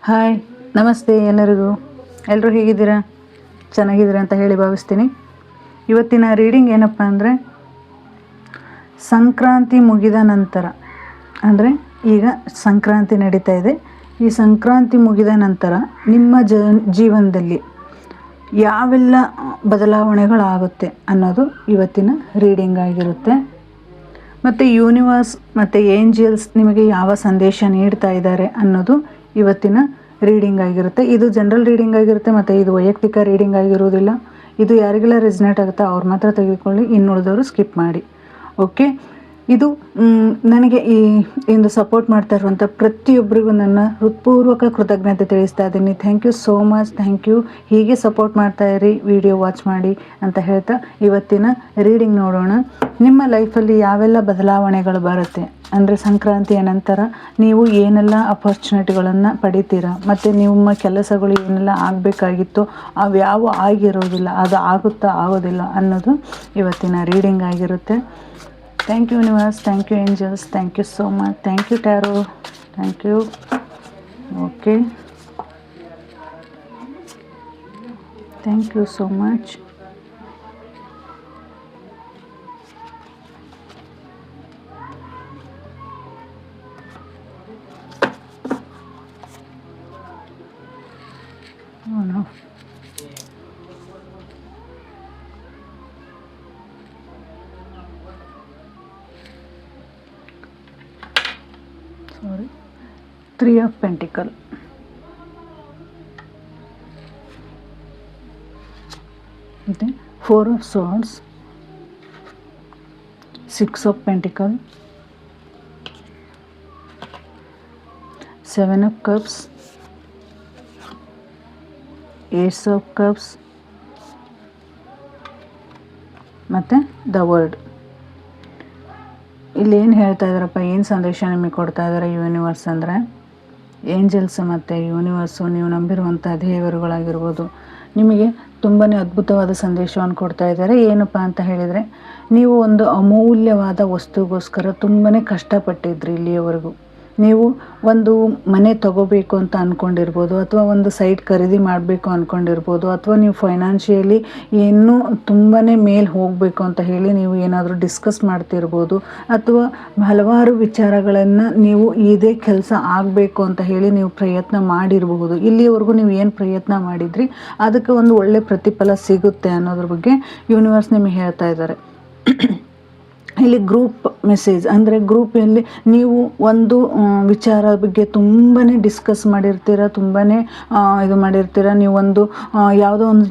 Hi, ನಮಸ್ತೆ ಎಲ್ಲರಿಗೂ. ಎಲ್ಲರೂ ಹೇಗಿದ್ದೀರಾ? ಚೆನ್ನಾಗಿದ್ದೀರಾ ಅಂತ ಹೇಳಿ ಭಾವಿಸ್ತೀನಿ. ಇವತ್ತಿನ ರೀಡಿಂಗ್ ಏನಪ್ಪ ಅಂದರೆ, ಸಂಕ್ರಾಂತಿ ಮುಗಿದ ನಂತರ, ಅಂದರೆ ಈಗ ಸಂಕ್ರಾಂತಿ ನಡೀತಾ ಇದೆ. ಈ ಸಂಕ್ರಾಂತಿ ಮುಗಿದ ನಂತರ ನಿಮ್ಮ ಜೀವನದಲ್ಲಿ ಯಾವೆಲ್ಲ ಬದಲಾವಣೆಗಳಾಗುತ್ತೆ ಅನ್ನೋದು ಇವತ್ತಿನ ರೀಡಿಂಗ್ ಆಗಿರುತ್ತೆ. ಮತ್ತು ಯೂನಿವರ್ಸ್ ಮತ್ತು ಏಂಜಲ್ಸ್ ನಿಮಗೆ ಯಾವ ಸಂದೇಶ ನೀಡ್ತಾ ಇದ್ದಾರೆ ಅನ್ನೋದು ಇವತ್ತಿನ ರೀಡಿಂಗ್ ಆಗಿರುತ್ತೆ. ಇದು ಜನರಲ್ ರೀಡಿಂಗ್ ಆಗಿರುತ್ತೆ ಮತ್ತು ಇದು ವೈಯಕ್ತಿಕ ರೀಡಿಂಗ್ ಆಗಿರುವುದಿಲ್ಲ. ಇದು ಯಾರಿಗೆಲ್ಲ ರೆಸನೇಟ್ ಆಗುತ್ತೋ ಅವ್ರು ಮಾತ್ರ ತೆಗೆದುಕೊಳ್ಳಿ, ಇನ್ನುಳಿದವರು ಸ್ಕಿಪ್ ಮಾಡಿ. ಓಕೆ, ಇದು ನನಗೆ ಇಂದು ಸಪೋರ್ಟ್ ಮಾಡ್ತಾ ಇರುವಂಥ ಪ್ರತಿಯೊಬ್ಬರಿಗೂ ನನ್ನ ಹೃತ್ಪೂರ್ವಕ ಕೃತಜ್ಞತೆ ತಿಳಿಸ್ತಾ ಇದ್ದೀನಿ. Thank you so much, thank you. ಹೀಗೆ ಸಪೋರ್ಟ್ ಮಾಡ್ತಾ ಇರಿ, ವಿಡಿಯೋ ವಾಚ್ ಮಾಡಿ ಅಂತ ಹೇಳ್ತಾ ಇವತ್ತಿನ ರೀಡಿಂಗ್ ನೋಡೋಣ. ನಿಮ್ಮ ಲೈಫಲ್ಲಿ ಯಾವೆಲ್ಲ ಬದಲಾವಣೆಗಳು ಬರುತ್ತೆ ಅಂದರೆ, ಸಂಕ್ರಾಂತಿಯ ನಂತರ ನೀವು ಏನೆಲ್ಲ ಅಪರ್ಚುನಿಟಿಗಳನ್ನು ಪಡಿತೀರಾ, ಮತ್ತು ನಿಮ್ಮ ಕೆಲಸಗಳು ಏನೆಲ್ಲ ಆಗಬೇಕಾಗಿತ್ತು ಅವ್ಯಾವು ಆಗಿರೋದಿಲ್ಲ, ಅದು ಆಗುತ್ತಾ ಆಗೋದಿಲ್ಲ ಅನ್ನೋದು ಇವತ್ತಿನ ರೀಡಿಂಗ್ ಆಗಿರುತ್ತೆ. Thank you universe, thank you angels, thank you so much, thank you tarot, thank you. Okay, thank you so much. Sorry, 3 of Pentacles, then 4 of Swords, 6 of Pentacles, 7 of Cups, Ace of Cups ಮತ್ತು the word. ಇಲ್ಲಿ ಏನು ಹೇಳ್ತಾ ಇದ್ದಾರಪ್ಪ, ಏನು ಸಂದೇಶ ನಿಮಗೆ ಕೊಡ್ತಾ ಇದ್ದಾರೆ universe ಅಂದರೆ, ಏಂಜಲ್ಸ್ ಮತ್ತು ಯೂನಿವರ್ಸು, ನೀವು ನಂಬಿರುವಂಥ ದೇವರುಗಳಾಗಿರ್ಬೋದು, ನಿಮಗೆ ತುಂಬಾ ಅದ್ಭುತವಾದ ಸಂದೇಶವನ್ನು ಕೊಡ್ತಾ ಇದ್ದಾರೆ. ಏನಪ್ಪ ಅಂತ ಹೇಳಿದರೆ, ನೀವು ಒಂದು ಅಮೂಲ್ಯವಾದ ವಸ್ತುಗೋಸ್ಕರ ತುಂಬಾ ಕಷ್ಟಪಟ್ಟಿದ್ರಿ ಇಲ್ಲಿಯವರೆಗೂ. ನೀವು ಒಂದು ಮನೆ ತಗೋಬೇಕು ಅಂತ ಅಂದ್ಕೊಂಡಿರ್ಬೋದು, ಅಥವಾ ಒಂದು ಸೈಟ್ ಖರೀದಿ ಮಾಡಬೇಕು ಅಂದ್ಕೊಂಡಿರ್ಬೋದು, ಅಥವಾ ನೀವು ಫೈನಾನ್ಷಿಯಲಿ ಇನ್ನೂ ತುಂಬಾ ಮೇಲೆ ಹೋಗಬೇಕು ಅಂತ ಹೇಳಿ ನೀವು ಏನಾದರೂ ಡಿಸ್ಕಸ್ ಮಾಡ್ತಿರ್ಬೋದು, ಅಥವಾ ಹಲವಾರು ವಿಚಾರಗಳನ್ನು ನೀವು ಇದೇ ಕೆಲಸ ಆಗಬೇಕು ಅಂತ ಹೇಳಿ ನೀವು ಪ್ರಯತ್ನ ಮಾಡಿರಬಹುದು. ಇಲ್ಲಿವರೆಗೂ ನೀವು ಏನು ಪ್ರಯತ್ನ ಮಾಡಿದ್ರಿ ಅದಕ್ಕೆ ಒಂದು ಒಳ್ಳೆ ಪ್ರತಿಫಲ ಸಿಗುತ್ತೆ ಅನ್ನೋದ್ರ ಬಗ್ಗೆ ಯೂನಿವರ್ಸ್ ನಿಮಗೆ ಹೇಳ್ತಾ ಇದ್ದಾರೆ. ಇಲ್ಲಿ ಗ್ರೂಪ್ ಮೆಸೇಜ್ ಅಂದರೆ, ಗ್ರೂಪಲ್ಲಿ ನೀವು ಒಂದು ವಿಚಾರ ಬಗ್ಗೆ ತುಂಬಾ ಡಿಸ್ಕಸ್ ಮಾಡಿರ್ತೀರ, ತುಂಬಾ ಇದು ಮಾಡಿರ್ತೀರ. ನೀವು ಒಂದು ಯಾವುದೋ ಒಂದು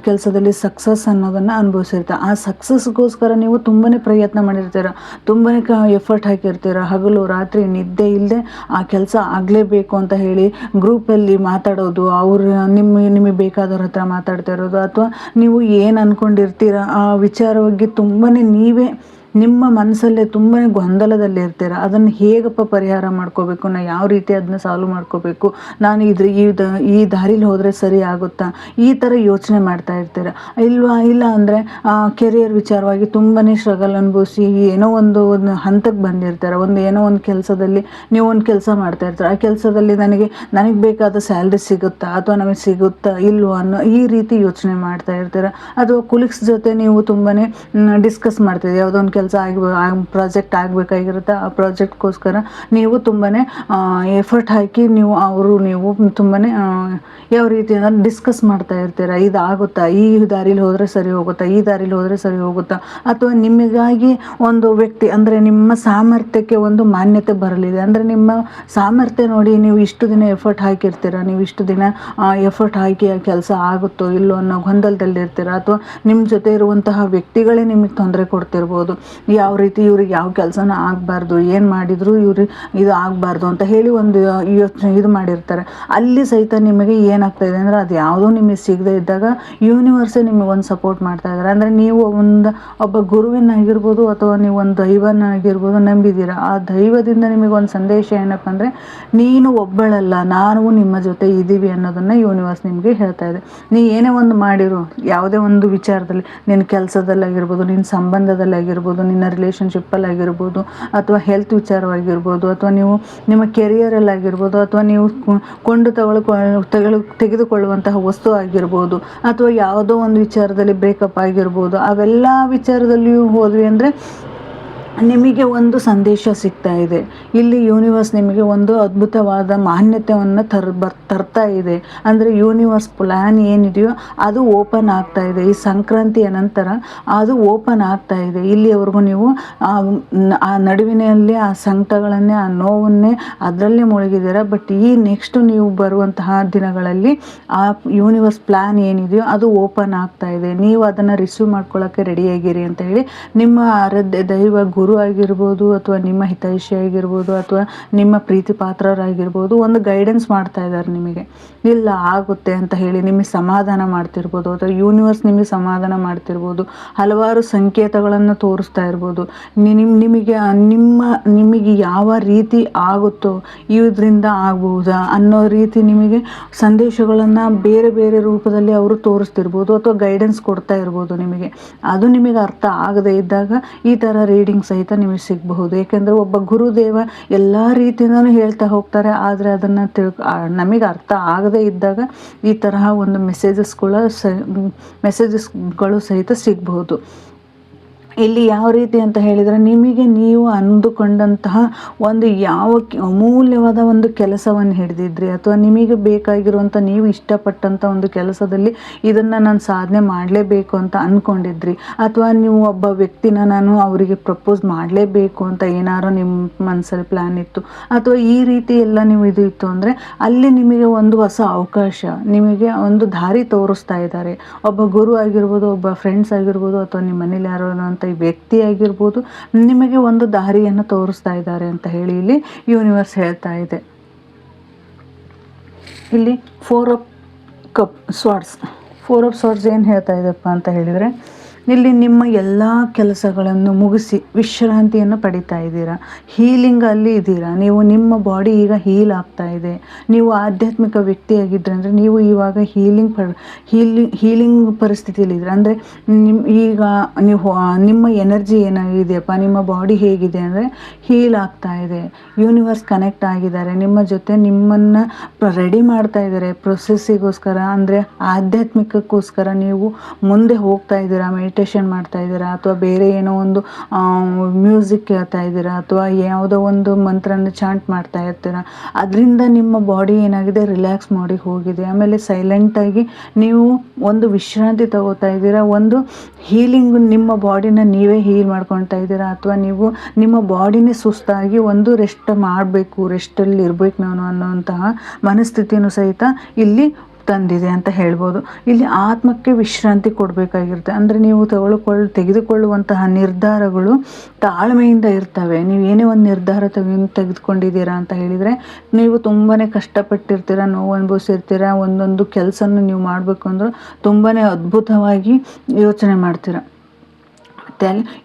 ಕೆಲಸದಲ್ಲಿ ಸಕ್ಸಸ್ ಅನ್ನೋದನ್ನು ಅನುಭವಿಸಿರ್ತೀರ. ಆ ಸಕ್ಸಸ್ಗೋಸ್ಕರ ನೀವು ತುಂಬಾ ಪ್ರಯತ್ನ ಮಾಡಿರ್ತೀರ, ತುಂಬಾ ಎಫರ್ಟ್ ಹಾಕಿರ್ತೀರ. ಹಗಲು ರಾತ್ರಿ ನಿದ್ದೆ ಇಲ್ಲದೆ ಆ ಕೆಲಸ ಆಗಲೇಬೇಕು ಅಂತ ಹೇಳಿ ಗ್ರೂಪಲ್ಲಿ ಮಾತಾಡೋದು, ಅವರು ನಿಮಗೆ ಬೇಕಾದವ್ರ ಹತ್ರ ಮಾತಾಡ್ತಾ ಇರೋದು, ಅಥವಾ ನೀವು ಏನು ಅಂದ್ಕೊಂಡಿರ್ತೀರ ಆ ವಿಚಾರ ಬಗ್ಗೆ ತುಂಬಾ ನೀವೇ ನಿಮ್ಮ ಮನಸ್ಸಲ್ಲೇ ತುಂಬಾ ಗೊಂದಲದಲ್ಲಿ ಇರ್ತೀರ. ಅದನ್ನು ಹೇಗಪ್ಪ ಪರಿಹಾರ ಮಾಡ್ಕೋಬೇಕು, ನಾನು ಯಾವ ರೀತಿ ಅದನ್ನ ಸಾಲ್ವ್ ಮಾಡ್ಕೋಬೇಕು, ನಾನು ಈ ದಾರಿಲಿ ಹೋದರೆ ಸರಿ ಆಗುತ್ತಾ, ಈ ಥರ ಯೋಚನೆ ಮಾಡ್ತಾ ಇರ್ತೀರ. ಇಲ್ಲ ಅಂದರೆ ಕೆರಿಯರ್ ವಿಚಾರವಾಗಿ ತುಂಬಾ ಸ್ಟ್ರಗಲ್ ಅನುಭವಿಸಿ ಏನೋ ಒಂದು ಹಂತಕ್ಕೆ ಬಂದಿರ್ತಾರೆ. ಏನೋ ಒಂದು ಕೆಲಸದಲ್ಲಿ ನೀವು ಒಂದು ಕೆಲಸ ಮಾಡ್ತಾ ಇರ್ತೀರ, ಆ ಕೆಲಸದಲ್ಲಿ ನನಗೆ ಬೇಕಾದ ಸ್ಯಾಲ್ರಿ ಸಿಗುತ್ತಾ ಅಥವಾ ನಮಗೆ ಸಿಗುತ್ತಾ ಇಲ್ವೋ ಅನ್ನೋ ಈ ರೀತಿ ಯೋಚನೆ ಮಾಡ್ತಾ ಇರ್ತೀರ. ಅಥವಾ ಕುಲಿಕ್ಸ್ ಜೊತೆ ನೀವು ತುಂಬಾ ಡಿಸ್ಕಸ್ ಮಾಡ್ತೀರಿ, ಯಾವುದೋ ಒಂದು ಕೆಲಸ ಪ್ರಾಜೆಕ್ಟ್ ಆಗಬೇಕಾಗಿರುತ್ತೆ. ಆ ಪ್ರಾಜೆಕ್ಟ್ಗೋಸ್ಕರ ನೀವು ತುಂಬಾ ಎಫರ್ಟ್ ಹಾಕಿ ನೀವು ತುಂಬಾ ಯಾವ ರೀತಿ ಡಿಸ್ಕಸ್ ಮಾಡ್ತಾ ಇರ್ತೀರ. ಇದು ಆಗುತ್ತಾ, ಈ ದಾರಿಲಿ ಹೋದರೆ ಸರಿ ಹೋಗುತ್ತಾ, ಈ ದಾರಿಲಿ ಹೋದರೆ ಸರಿ ಹೋಗುತ್ತಾ, ಅಥವಾ ನಿಮಗಾಗಿ ಒಂದು ವ್ಯಕ್ತಿ ಅಂದರೆ ನಿಮ್ಮ ಸಾಮರ್ಥ್ಯಕ್ಕೆ ಒಂದು ಮಾನ್ಯತೆ ಬರಲಿದೆ ಅಂದರೆ, ನಿಮ್ಮ ಸಾಮರ್ಥ್ಯ ನೋಡಿ ನೀವು ಇಷ್ಟು ದಿನ ಎಫರ್ಟ್ ಹಾಕಿರ್ತೀರ, ನೀವು ಇಷ್ಟು ದಿನ ಎಫರ್ಟ್ ಹಾಕಿ ಆ ಕೆಲಸ ಆಗುತ್ತೋ ಇಲ್ಲೋ ಅನ್ನೋ ಗೊಂದಲದಲ್ಲಿರ್ತೀರ. ಅಥವಾ ನಿಮ್ಮ ಜೊತೆ ಇರುವಂತಹ ವ್ಯಕ್ತಿಗಳೇ ನಿಮಗೆ ತೊಂದರೆ ಕೊಡ್ತಿರ್ಬೋದು. ಯಾವ ರೀತಿ ಇವ್ರಿಗೆ ಯಾವ ಕೆಲಸನ ಆಗಬಾರ್ದು, ಏನು ಮಾಡಿದ್ರು ಇದು ಆಗಬಾರ್ದು ಅಂತ ಹೇಳಿ ಒಂದು ಯೋಚನೆ ಇದು ಮಾಡಿರ್ತಾರೆ. ಅಲ್ಲಿ ಸಹಿತ ನಿಮಗೆ ಏನಾಗ್ತಾ ಇದೆ ಅಂದರೆ, ಅದು ಯಾವುದೋ ನಿಮಗೆ ಸಿಗದೆ ಇದ್ದಾಗ ಯೂನಿವರ್ಸೇ ನಿಮಗೆ ಒಂದು ಸಪೋರ್ಟ್ ಮಾಡ್ತಾ ಇದ್ದಾರೆ. ಅಂದರೆ ನೀವು ಒಬ್ಬ ಗುರುವಿನಾಗಿರ್ಬೋದು ಅಥವಾ ನೀವು ಒಂದು ದೈವನಾಗಿರ್ಬೋದು ನಂಬಿದ್ದೀರಾ. ಆ ದೈವದಿಂದ ನಿಮಗೆ ಒಂದು ಸಂದೇಶ ಏನಪ್ಪ ಅಂದರೆ, ನೀನು ಒಬ್ಬಳಲ್ಲ, ನಾವು ನಿಮ್ಮ ಜೊತೆ ಇದ್ದೀವಿ ಅನ್ನೋದನ್ನು ಯೂನಿವರ್ಸ್ ನಿಮಗೆ ಹೇಳ್ತಾ ಇದೆ. ನೀ ಏನೇ ಒಂದು ಮಾಡಿರು, ಯಾವುದೇ ಒಂದು ವಿಚಾರದಲ್ಲಿ, ನಿನ್ನ ಕೆಲಸದಲ್ಲಾಗಿರ್ಬೋದು, ನಿನ್ನ ಸಂಬಂಧದಲ್ಲಾಗಿರ್ಬೋದು, ನಿನ್ನ ರಿಲೇಷನ್ಶಿಪ್ಪಲ್ಲಿ ಆಗಿರ್ಬೋದು, ಅಥವಾ ಹೆಲ್ತ್ ವಿಚಾರವಾಗಿರ್ಬೋದು, ಅಥವಾ ನೀವು ನಿಮ್ಮ ಕೆರಿಯರಲ್ಲಿ ಆಗಿರ್ಬೋದು, ಅಥವಾ ನೀವು ತೆಗೆದುಕೊಳ್ಳುವಂತಹ ವಸ್ತು ಆಗಿರ್ಬೋದು, ಅಥವಾ ಯಾವುದೋ ಒಂದು ವಿಚಾರದಲ್ಲಿ ಬ್ರೇಕಪ್ ಆಗಿರ್ಬೋದು. ಅವೆಲ್ಲ ವಿಚಾರದಲ್ಲಿಯೂ ಹೋದ್ವಿ ಅಂದರೆ ನಿಮಗೆ ಒಂದು ಸಂದೇಶ ಸಿಗ್ತಾ ಇದೆ. ಇಲ್ಲಿ ಯೂನಿವರ್ಸ್ ನಿಮಗೆ ಒಂದು ಅದ್ಭುತವಾದ ಮಾನ್ಯತೆಯನ್ನು ತರ್ತಾ ಇದೆ. ಅಂದರೆ ಯೂನಿವರ್ಸ್ ಪ್ಲ್ಯಾನ್ ಏನಿದೆಯೋ ಅದು ಓಪನ್ ಆಗ್ತಾ ಇದೆ. ಈ ಸಂಕ್ರಾಂತಿಯ ನಂತರ ಅದು ಓಪನ್ ಆಗ್ತಾ ಇದೆ. ಇಲ್ಲಿವರೆಗೂ ನೀವು ಆ ನಡುವಿನಲ್ಲಿ ಆ ಸಂಕಟಗಳನ್ನೇ, ಆ ನೋವನ್ನೇ ಅದರಲ್ಲೇ ಮುಳುಗಿದ್ದೀರ. ಬಟ್ ಈ ನೆಕ್ಸ್ಟ್ ನೀವು ಬರುವಂತಹ ದಿನಗಳಲ್ಲಿ ಆ ಯೂನಿವರ್ಸ್ ಪ್ಲ್ಯಾನ್ ಏನಿದೆಯೋ ಅದು ಓಪನ್ ಆಗ್ತಾ ಇದೆ. ನೀವು ಅದನ್ನು ರಿಸೀವ್ ಮಾಡ್ಕೊಳ್ಳೋಕ್ಕೆ ರೆಡಿಯಾಗಿರಿ ಅಂತ ಹೇಳಿ ನಿಮ್ಮ ಆರಾಧ್ಯ ದೈವ ಗುರು ಆಗಿರ್ಬೋದು, ಅಥವಾ ನಿಮ್ಮ ಹಿತೈಷಿ ಆಗಿರ್ಬೋದು, ಅಥವಾ ನಿಮ್ಮ ಪ್ರೀತಿ ಪಾತ್ರರಾಗಿರ್ಬೋದು, ಒಂದು ಗೈಡೆನ್ಸ್ ಮಾಡ್ತಾ ಇದ್ದಾರೆ ನಿಮಗೆ. ಇಲ್ಲ ಆಗುತ್ತೆ ಅಂತ ಹೇಳಿ ನಿಮಗೆ ಸಮಾಧಾನ ಮಾಡ್ತಿರ್ಬೋದು, ಅಥವಾ ಯೂನಿವರ್ಸ್ ನಿಮಗೆ ಸಮಾಧಾನ ಮಾಡ್ತಿರ್ಬೋದು. ಹಲವಾರು ಸಂಕೇತಗಳನ್ನು ತೋರಿಸ್ತಾ ಇರ್ಬೋದು. ನಿಮಗೆ ಯಾವ ರೀತಿ ಆಗುತ್ತೋ ಇದರಿಂದ ಆಗ್ಬಹುದಾ ಅನ್ನೋ ರೀತಿ ನಿಮಗೆ ಸಂದೇಶಗಳನ್ನು ಬೇರೆ ಬೇರೆ ರೂಪದಲ್ಲಿ ಅವರು ತೋರಿಸ್ತಿರ್ಬೋದು, ಅಥವಾ ಗೈಡೆನ್ಸ್ ಕೊಡ್ತಾ ಇರ್ಬೋದು ನಿಮಗೆ. ಅದು ನಿಮಗೆ ಅರ್ಥ ಆಗದೇ ಇದ್ದಾಗ ಈ ಥರ ರೀಡಿಂಗ್ ಸಹಿತ ನಿಮಗೆ ಸಿಗಬಹುದು. ಏಕೆಂದರೆ ಒಬ್ಬ ಗುರುದೇವ ಎಲ್ಲ ರೀತಿಯಿಂದನೂ ಹೇಳ್ತಾ ಹೋಗ್ತಾರೆ. ಆದರೆ ಅದನ್ನು ನಮಗೆ ಅರ್ಥ ಆಗದೇ ಇದ್ದಾಗ ಈ ತರಹ ಒಂದು ಮೆಸೇಜಸ್ಗಳು ಸಹಿತ ಸಿಗಬಹುದು. ಇಲ್ಲಿ ಯಾವ ರೀತಿ ಅಂತ ಹೇಳಿದರೆ, ನಿಮಗೆ ನೀವು ಅಂದುಕೊಂಡಂತಹ ಒಂದು ಯಾವ ಅಮೂಲ್ಯವಾದ ಒಂದು ಕೆಲಸವನ್ನು ಹಿಡಿದಿದ್ರಿ, ಅಥವಾ ನಿಮಗೆ ಬೇಕಾಗಿರುವಂಥ ನೀವು ಇಷ್ಟಪಟ್ಟಂಥ ಒಂದು ಕೆಲಸದಲ್ಲಿ ಇದನ್ನು ನಾನು ಸಾಧನೆ ಮಾಡಲೇಬೇಕು ಅಂತ ಅಂದ್ಕೊಂಡಿದ್ರಿ, ಅಥವಾ ನೀವು ಒಬ್ಬ ವ್ಯಕ್ತಿನ ನಾನು ಅವರಿಗೆ ಪ್ರಪೋಸ್ ಮಾಡಲೇಬೇಕು ಅಂತ ಏನಾರು ನಿಮ್ಮ ಮನಸ್ಸಲ್ಲಿ ಪ್ಲ್ಯಾನ್ ಇತ್ತು, ಅಥವಾ ಈ ರೀತಿ ಎಲ್ಲ ನೀವು ಇದು ಇತ್ತು ಅಂದರೆ ಅಲ್ಲಿ ನಿಮಗೆ ಒಂದು ಹೊಸ ಅವಕಾಶ, ನಿಮಗೆ ಒಂದು ದಾರಿ ತೋರಿಸ್ತಾ ಇದ್ದಾರೆ. ಒಬ್ಬ ಗುರು ಆಗಿರ್ಬೋದು, ಒಬ್ಬ ಫ್ರೆಂಡ್ಸ್ ಆಗಿರ್ಬೋದು, ಅಥವಾ ನಿಮ್ಮ ಮನೇಲಿ ಯಾರೋ ವ್ಯಕ್ತಿ ಆಗಿರ್ಬೋದು, ನಿಮಗೆ ಒಂದು ದಾರಿಯನ್ನು ತೋರಿಸ್ತಾ ಇದ್ದಾರೆ ಅಂತ ಹೇಳಿ ಇಲ್ಲಿ ಯೂನಿವರ್ಸ್ ಹೇಳ್ತಾ ಇದೆ. ಇಲ್ಲಿ ಫೋರ್ ಆಫ್ ಸ್ವಾರ್ಡ್ಸ್ ಏನು ಹೇಳ್ತಾ ಇದೆಪ್ಪ ಅಂತ ಹೇಳಿದರೆ, ಇಲ್ಲಿ ನಿಮ್ಮ ಎಲ್ಲ ಕೆಲಸಗಳನ್ನು ಮುಗಿಸಿ ವಿಶ್ರಾಂತಿಯನ್ನು ಪಡಿತಾ ಇದ್ದೀರಾ, ಹೀಲಿಂಗಲ್ಲಿ ಇದ್ದೀರಾ. ನೀವು ನಿಮ್ಮ ಬಾಡಿ ಈಗ ಹೀಲ್ ಆಗ್ತಾ ಇದೆ. ನೀವು ಆಧ್ಯಾತ್ಮಿಕ ವ್ಯಕ್ತಿಯಾಗಿದ್ದರೆ ಅಂದರೆ ನೀವು ಇವಾಗ ಹೀಲಿಂಗ್ ಪರಿಸ್ಥಿತಿಯಲ್ಲಿ ಇದ್ದೀರಾ. ಅಂದರೆ ಈಗ ನೀವು ನಿಮ್ಮ ಎನರ್ಜಿ ಏನಾಗಿದೆಯಪ್ಪ, ನಿಮ್ಮ ಬಾಡಿ ಹೇಗಿದೆ ಅಂದರೆ ಹೀಲ್ ಆಗ್ತಾ ಇದೆ. ಯೂನಿವರ್ಸ್ ಕನೆಕ್ಟ್ ಆಗಿದ್ದಾರೆ ನಿಮ್ಮ ಜೊತೆ, ನಿಮ್ಮನ್ನು ರೆಡಿ ಮಾಡ್ತಾ ಇದ್ದಾರೆ ಪ್ರೊಸೆಸ್ಸಿಗೋಸ್ಕರ, ಅಂದರೆ ಆಧ್ಯಾತ್ಮಿಕಕ್ಕೋಸ್ಕರ ನೀವು ಮುಂದೆ ಹೋಗ್ತಾ ಇದ್ದೀರಾ. ಮೆಡಿಟೇಷನ್ ಮಾಡ್ತಾ ಇದ್ದೀರಾ, ಅಥವಾ ಬೇರೆ ಏನೋ ಒಂದು ಮ್ಯೂಸಿಕ್ ಕೇಳ್ತಾ ಇದ್ದೀರಾ, ಅಥವಾ ಯಾವುದೋ ಒಂದು ಮಂತ್ರನ ಚಾಂಟ್ ಮಾಡ್ತಾ ಇರ್ತೀರಾ. ಅದರಿಂದ ನಿಮ್ಮ ಬಾಡಿ ಏನಾಗಿದೆ, ರಿಲ್ಯಾಕ್ಸ್ ಮಾಡಿ ಹೋಗಿದೆ. ಆಮೇಲೆ ಸೈಲೆಂಟಾಗಿ ನೀವು ಒಂದು ವಿಶ್ರಾಂತಿ ತಗೋತಾ ಇದ್ದೀರಾ, ಒಂದು ಹೀಲಿಂಗ್, ನಿಮ್ಮ ಬಾಡಿನ ನೀವೇ ಹೀಲ್ ಮಾಡ್ಕೊಳ್ತಾ ಇದ್ದೀರಾ. ಅಥವಾ ನೀವು ನಿಮ್ಮ ಬಾಡಿನೇ ಸುಸ್ತಾಗಿ ಒಂದು ರೆಸ್ಟ್ ಮಾಡಬೇಕು, ರೆಸ್ಟಲ್ಲಿ ಇರಬೇಕು ನಾನು ಅನ್ನೋಂತಹ ಮನಸ್ಥಿತಿಯನ್ನು ಸಹಿತ ಇಲ್ಲಿ ತಂದಿದೆ ಅಂತ ಹೇಳ್ಬೋದು. ಇಲ್ಲಿ ಆತ್ಮಕ್ಕೆ ವಿಶ್ರಾಂತಿ ಕೊಡಬೇಕಾಗಿರುತ್ತೆ. ಅಂದರೆ ನೀವು ತೆಗೆದುಕೊಳ್ಳುವಂತಹ ನಿರ್ಧಾರಗಳು ತಾಳ್ಮೆಯಿಂದ ಇರ್ತವೆ. ನೀವು ಏನೇ ಒಂದು ನಿರ್ಧಾರ ತೆಗೆದುಕೊಂಡಿದ್ದೀರಾ ಅಂತ ಹೇಳಿದರೆ, ನೀವು ತುಂಬಾ ಕಷ್ಟಪಟ್ಟಿರ್ತೀರ, ನೋವು ಅನುಭವಿಸಿರ್ತೀರ. ಒಂದೊಂದು ಕೆಲಸನ ನೀವು ಮಾಡಬೇಕು ಅಂದ್ರೆ ತುಂಬಾ ಅದ್ಭುತವಾಗಿ ಯೋಚನೆ ಮಾಡ್ತೀರ.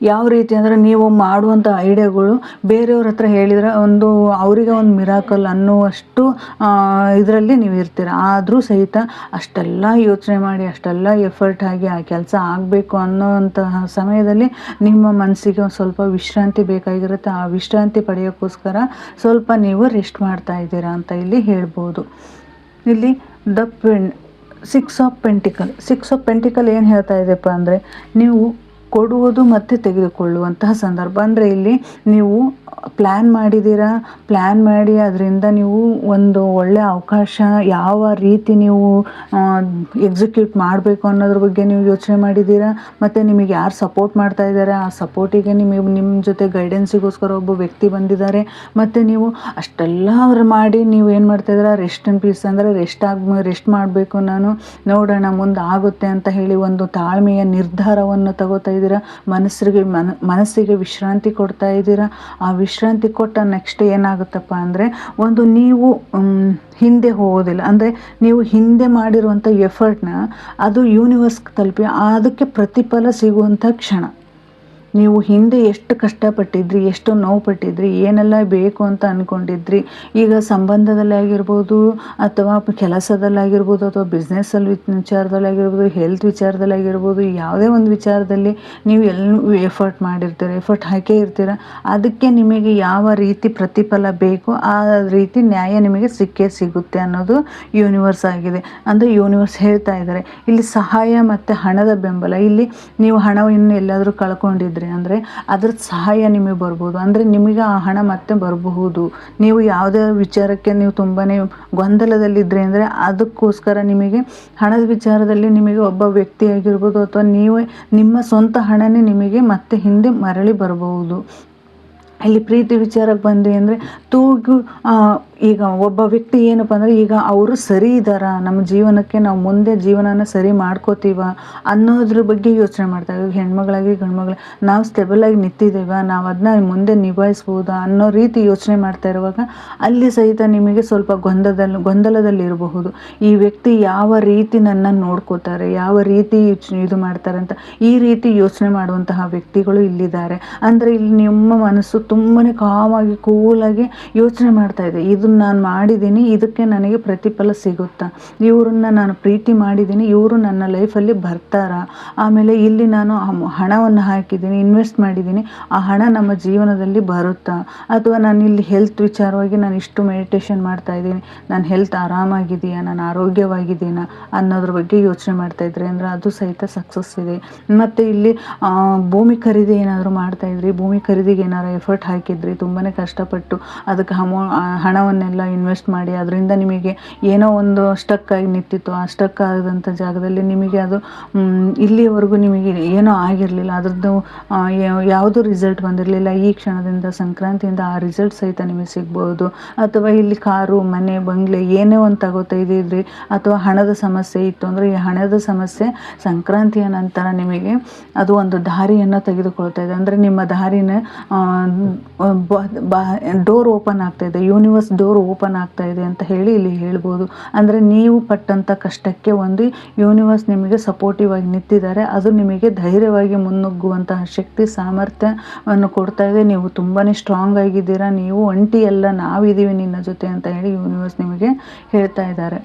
ಯಾವ ರೀತಿ ಅಂದರೆ, ನೀವು ಮಾಡುವಂಥ ಐಡಿಯಾಗಳು ಬೇರೆಯವ್ರ ಹತ್ರ ಹೇಳಿದರೆ ಅವರಿಗೆ ಒಂದು ಮಿರಾಕಲ್ ಅನ್ನುವಷ್ಟು ಇದರಲ್ಲಿ ನೀವು ಇರ್ತೀರ. ಆದರೂ ಸಹಿತ ಅಷ್ಟೆಲ್ಲ ಯೋಚನೆ ಮಾಡಿ, ಅಷ್ಟೆಲ್ಲ ಎಫರ್ಟ್ ಆಗಿ ಆ ಕೆಲಸ ಆಗಬೇಕು ಅನ್ನೋವಂತಹ ಸಮಯದಲ್ಲಿ ನಿಮ್ಮ ಮನಸ್ಸಿಗೆ ಒಂದು ಸ್ವಲ್ಪ ವಿಶ್ರಾಂತಿ ಬೇಕಾಗಿರುತ್ತೆ. ಆ ವಿಶ್ರಾಂತಿ ಪಡೆಯೋಕ್ಕೋಸ್ಕರ ಸ್ವಲ್ಪ ನೀವು ರೆಸ್ಟ್ ಮಾಡ್ತಾ ಇದ್ದೀರಾ ಅಂತ ಇಲ್ಲಿ ಹೇಳ್ಬೋದು. ಇಲ್ಲಿ ಸಿಕ್ಸ್ ಆಫ್ ಪೆಂಟಿಕಲ್ ಏನು ಹೇಳ್ತಾ ಇದೆಯಪ್ಪ ಅಂದರೆ, ನೀವು ಕೊಡುವುದು ಮತ್ತು ತೆಗೆದುಕೊಳ್ಳುವಂತಹ ಸಂದರ್ಭ. ಅಂದರೆ ಇಲ್ಲಿ ನೀವು ಪ್ಲ್ಯಾನ್ ಮಾಡಿ ಅದರಿಂದ ನೀವು ಒಂದು ಒಳ್ಳೆಯ ಅವಕಾಶ ಯಾವ ರೀತಿ ನೀವು ಎಕ್ಸಿಕ್ಯೂಟ್ ಮಾಡಬೇಕು ಅನ್ನೋದ್ರ ಬಗ್ಗೆ ನೀವು ಯೋಚನೆ ಮಾಡಿದ್ದೀರಾ. ಮತ್ತು ನಿಮಗೆ ಯಾರು ಸಪೋರ್ಟ್ ಮಾಡ್ತಾ ಇದ್ದಾರೆ, ಆ ಸಪೋರ್ಟಿಗೆ ನಿಮ್ಮ ಜೊತೆ ಗೈಡೆನ್ಸಿಗೋಸ್ಕರ ಒಬ್ಬ ವ್ಯಕ್ತಿ ಬಂದಿದ್ದಾರೆ. ಮತ್ತು ನೀವು ಅಷ್ಟೆಲ್ಲ ಮಾಡಿ ನೀವು ಏನು ಮಾಡ್ತಾಯಿದ್ದೀರಾ, ರೆಸ್ಟ್ ಇನ್ ಪೀಸ್ ಅಂದರೆ ರೆಸ್ಟ್ ಮಾಡಬೇಕು, ನಾನು ನೋಡೋಣ ಮುಂದೆ ಆಗುತ್ತೆ ಅಂತ ಹೇಳಿ ಒಂದು ತಾಳ್ಮೆಯ ನಿರ್ಧಾರವನ್ನು ತಗೋತಾ ಇದ್ದೀರಾ. ಮನಸ್ಸಿಗೆ ವಿಶ್ರಾಂತಿ ಕೊಡ್ತಾ ಇದ್ದೀರಾ. ಆ ವಿಶ್ರಾಂತಿ ಕೊಟ್ಟ ನೆಕ್ಸ್ಟ್ ಏನಾಗುತ್ತಪ್ಪ ಅಂದರೆ, ಒಂದು ನೀವು ಹಿಂದೆ ಹೋಗೋದಿಲ್ಲ. ಅಂದರೆ ನೀವು ಹಿಂದೆ ಮಾಡಿರುವಂಥ ಎಫರ್ಟ್ನ ಅದು ಯೂನಿವರ್ಸ್ಗೆ ತಲುಪಿ ಅದಕ್ಕೆ ಪ್ರತಿಫಲ ಸಿಗುವಂಥ ಕ್ಷಣ. ನೀವು ಹಿಂದೆ ಎಷ್ಟು ಕಷ್ಟಪಟ್ಟಿದ್ರಿ, ಎಷ್ಟು ನೋವು ಪಟ್ಟಿದ್ರಿ, ಏನೆಲ್ಲ ಬೇಕು ಅಂತ ಅಂದ್ಕೊಂಡಿದ್ರಿ. ಈಗ ಸಂಬಂಧದಲ್ಲಿ ಆಗಿರ್ಬೋದು, ಅಥವಾ ಕೆಲಸದಲ್ಲಾಗಿರ್ಬೋದು, ಅಥವಾ ಬಿಸ್ನೆಸ್ಸಲ್ಲಿ ವಿಚಾರದಲ್ಲಾಗಿರ್ಬೋದು, ಹೆಲ್ತ್ ವಿಚಾರದಲ್ಲಾಗಿರ್ಬೋದು, ಯಾವುದೇ ಒಂದು ವಿಚಾರದಲ್ಲಿ ನೀವು ಎಫರ್ಟ್ ಮಾಡಿರ್ತೀರ, ಎಫರ್ಟ್ ಹಾಕೇ ಇರ್ತೀರ. ಅದಕ್ಕೆ ನಿಮಗೆ ಯಾವ ರೀತಿ ಪ್ರತಿಫಲ ಬೇಕೋ ಆ ರೀತಿ ನ್ಯಾಯ ನಿಮಗೆ ಸಿಕ್ಕೇ ಸಿಗುತ್ತೆ ಅನ್ನೋದು ಯೂನಿವರ್ಸ್ ಆಗಿದೆ. ಅಂದರೆ ಯೂನಿವರ್ಸ್ ಹೇಳ್ತಾ ಇದ್ದಾರೆ ಇಲ್ಲಿ ಸಹಾಯ ಮತ್ತು ಹಣದ ಬೆಂಬಲ. ಇಲ್ಲಿ ನೀವು ಹಣವನ್ನು ಎಲ್ಲಾದರೂ ಕಳ್ಕೊಂಡಿದ್ರಿ ಅಂದರೆ ಅದ್ರ ಸಹಾಯ ನಿಮಗೆ ಬರ್ಬೋದು. ಅಂದರೆ ನಿಮಗೆ ಆ ಹಣ ಮತ್ತೆ ಬರಬಹುದು. ನೀವು ಯಾವುದೇ ವಿಚಾರಕ್ಕೆ ನೀವು ತುಂಬಾ ಗೊಂದಲದಲ್ಲಿದ್ರಿ ಅಂದರೆ ಅದಕ್ಕೋಸ್ಕರ ನಿಮಗೆ ಹಣದ ವಿಚಾರದಲ್ಲಿ ನಿಮಗೆ ಒಬ್ಬ ವ್ಯಕ್ತಿ ಆಗಿರ್ಬೋದು, ಅಥವಾ ನೀವೇ ನಿಮ್ಮ ಸ್ವಂತ ಹಣನೇ ನಿಮಗೆ ಮತ್ತೆ ಹಿಂದೆ ಮರಳಿ ಬರಬಹುದು. ಇಲ್ಲಿ ಪ್ರೀತಿ ವಿಚಾರಕ್ಕೆ ಬಂದ್ರಿ ಅಂದರೆ ಈಗ ಒಬ್ಬ ವ್ಯಕ್ತಿ ಏನಪ್ಪ ಅಂದರೆ ಈಗ ಅವರು ಸರಿ ಇದ್ದಾರಾ, ನಮ್ಮ ಜೀವನಕ್ಕೆ ನಾವು ಮುಂದೆ ಜೀವನನ ಸರಿ ಮಾಡ್ಕೋತೀವ ಅನ್ನೋದ್ರ ಬಗ್ಗೆ ಯೋಚನೆ ಮಾಡ್ತಾರೆ. ಈಗ ಹೆಣ್ಮಗಳಾಗಿ ಗಂಡ್ಮಗಳಾಗಿ ನಾವು ಸ್ಟೆಬಲಾಗಿ ನಿಂತಿದ್ದೇವ, ನಾವು ಅದನ್ನ ಮುಂದೆ ನಿಭಾಯಿಸ್ಬೋದಾ ಅನ್ನೋ ರೀತಿ ಯೋಚನೆ ಮಾಡ್ತಾ ಇರುವಾಗ ಅಲ್ಲಿ ಸಹಿತ ನಿಮಗೆ ಸ್ವಲ್ಪ ಗೊಂದಲದಲ್ಲಿರಬಹುದು. ಈ ವ್ಯಕ್ತಿ ಯಾವ ರೀತಿ ನನ್ನನ್ನು ನೋಡ್ಕೋತಾರೆ, ಯಾವ ರೀತಿ ಇದು ಮಾಡ್ತಾರೆ ಅಂತ ಈ ರೀತಿ ಯೋಚನೆ ಮಾಡುವಂತಹ ವ್ಯಕ್ತಿಗಳು ಇಲ್ಲಿದ್ದಾರೆ. ಅಂದರೆ ಇಲ್ಲಿ ನಿಮ್ಮ ಮನಸ್ಸು ತುಂಬಾ ಕಾಮಾಗಿ ಕೂಲಾಗಿ ಯೋಚನೆ ಮಾಡ್ತಾ ಇದೆ. ಇದನ್ನು ನಾನು ಮಾಡಿದ್ದೀನಿ, ಇದಕ್ಕೆ ನನಗೆ ಪ್ರತಿಫಲ ಸಿಗುತ್ತಾ, ಇವರನ್ನ ನಾನು ಪ್ರೀತಿ ಮಾಡಿದ್ದೀನಿ, ಇವರು ನನ್ನ ಲೈಫಲ್ಲಿ ಬರ್ತಾರಾ, ಆಮೇಲೆ ಇಲ್ಲಿ ನಾನು ಹಣವನ್ನು ಹಾಕಿದ್ದೀನಿ, ಇನ್ವೆಸ್ಟ್ ಮಾಡಿದ್ದೀನಿ, ಆ ಹಣ ನಮ್ಮ ಜೀವನದಲ್ಲಿ ಬರುತ್ತಾ, ಅಥವಾ ನಾನು ಇಲ್ಲಿ ಹೆಲ್ತ್ ವಿಚಾರವಾಗಿ ನಾನು ಇಷ್ಟು ಮೆಡಿಟೇಷನ್ ಮಾಡ್ತಾ ಇದ್ದೀನಿ, ನನ್ನ ಹೆಲ್ತ್ ಆರಾಮಾಗಿದೆಯಾ, ನಾನು ಆರೋಗ್ಯವಾಗಿದ್ದೀನಾ ಅನ್ನೋದ್ರ ಬಗ್ಗೆ ಯೋಚನೆ ಮಾಡ್ತಾ ಇದ್ರಿ ಅಂದರೆ ಅದು ಸಹಿತ ಸಕ್ಸಸ್ ಇದೆ. ಮತ್ತು ಇಲ್ಲಿ ಭೂಮಿ ಖರೀದಿ ಏನಾದರೂ ಮಾಡ್ತಾಯಿದ್ರಿ, ಭೂಮಿ ಖರೀದಿಗೆ ಏನಾದ್ರು ಎಫರ್ಟ್ ಹಾಕಿದ್ರಿ, ತುಂಬಾ ಕಷ್ಟಪಟ್ಟು ಅದಕ್ಕೆ ಹಣವನ್ನೆಲ್ಲ ಇನ್ವೆಸ್ಟ್ ಮಾಡಿ ಅದರಿಂದ ನಿಮಗೆ ಏನೋ ಒಂದು ಸ್ಟಕ್ ಆಗಿ ನಿಂತಿತ್ತು. ಆ ಸ್ಟಕ್ ಆದಂಥ ಜಾಗದಲ್ಲಿ ನಿಮಗೆ ಅದು ಇಲ್ಲಿವರೆಗೂ ನಿಮಗೆ ಏನೋ ಆಗಿರಲಿಲ್ಲ, ಅದ್ರದ್ದು ಯಾವುದೂ ರಿಸಲ್ಟ್ ಬಂದಿರಲಿಲ್ಲ. ಈ ಕ್ಷಣದಿಂದ ಸಂಕ್ರಾಂತಿಯಿಂದ ಆ ರಿಸಲ್ಟ್ ಸಹಿತ ನಿಮಗೆ ಸಿಗ್ಬೋದು. ಅಥವಾ ಇಲ್ಲಿ ಕಾರು, ಮನೆ, ಬಂಗ್ಲೆ ಏನೇ ಒಂದು ತಗೋತಾ ಇದ್ದಿದ್ರಿ, ಅಥವಾ ಹಣದ ಸಮಸ್ಯೆ ಇತ್ತು ಅಂದರೆ ಈ ಹಣದ ಸಮಸ್ಯೆ ಸಂಕ್ರಾಂತಿಯ ನಂತರ ನಿಮಗೆ ಅದು ಒಂದು ದಾರಿಯನ್ನು ತೆಗೆದುಕೊಳ್ತಾ ಇದೆ. ಅಂದರೆ ನಿಮ್ಮ ದಾರಿನ ಡೋರ್ ಓಪನ್ ಆಗ್ತಾ ಇದೆ, ಯೂನಿವರ್ಸ್ ಡೋರ್ ಓಪನ್ ಆಗ್ತಾ ಇದೆ ಅಂತ ಹೇಳಿ ಇಲ್ಲಿ ಹೇಳ್ಬೋದು. ಅಂದರೆ ನೀವು ಪಟ್ಟಂಥ ಕಷ್ಟಕ್ಕೆ ಒಂದು ಯೂನಿವರ್ಸ್ ನಿಮಗೆ ಸಪೋರ್ಟಿವ್ ಆಗಿ ನಿಂತಿದ್ದಾರೆ. ಅದು ನಿಮಗೆ ಧೈರ್ಯವಾಗಿ ಮುನ್ನುಗ್ಗುವಂತಹ ಶಕ್ತಿ, ಸಾಮರ್ಥ್ಯವನ್ನು ಕೊಡ್ತಾ ಇದೆ. ನೀವು ತುಂಬಾ ಸ್ಟ್ರಾಂಗ್ ಆಗಿದ್ದೀರಾ, ನೀವು ಒಂಟಿ ಎಲ್ಲ, ನಾವಿದ್ದೀವಿ ನಿನ್ನ ಜೊತೆ ಅಂತ ಹೇಳಿ ಯೂನಿವರ್ಸ್ ನಿಮಗೆ ಹೇಳ್ತಾ ಇದ್ದಾರೆ.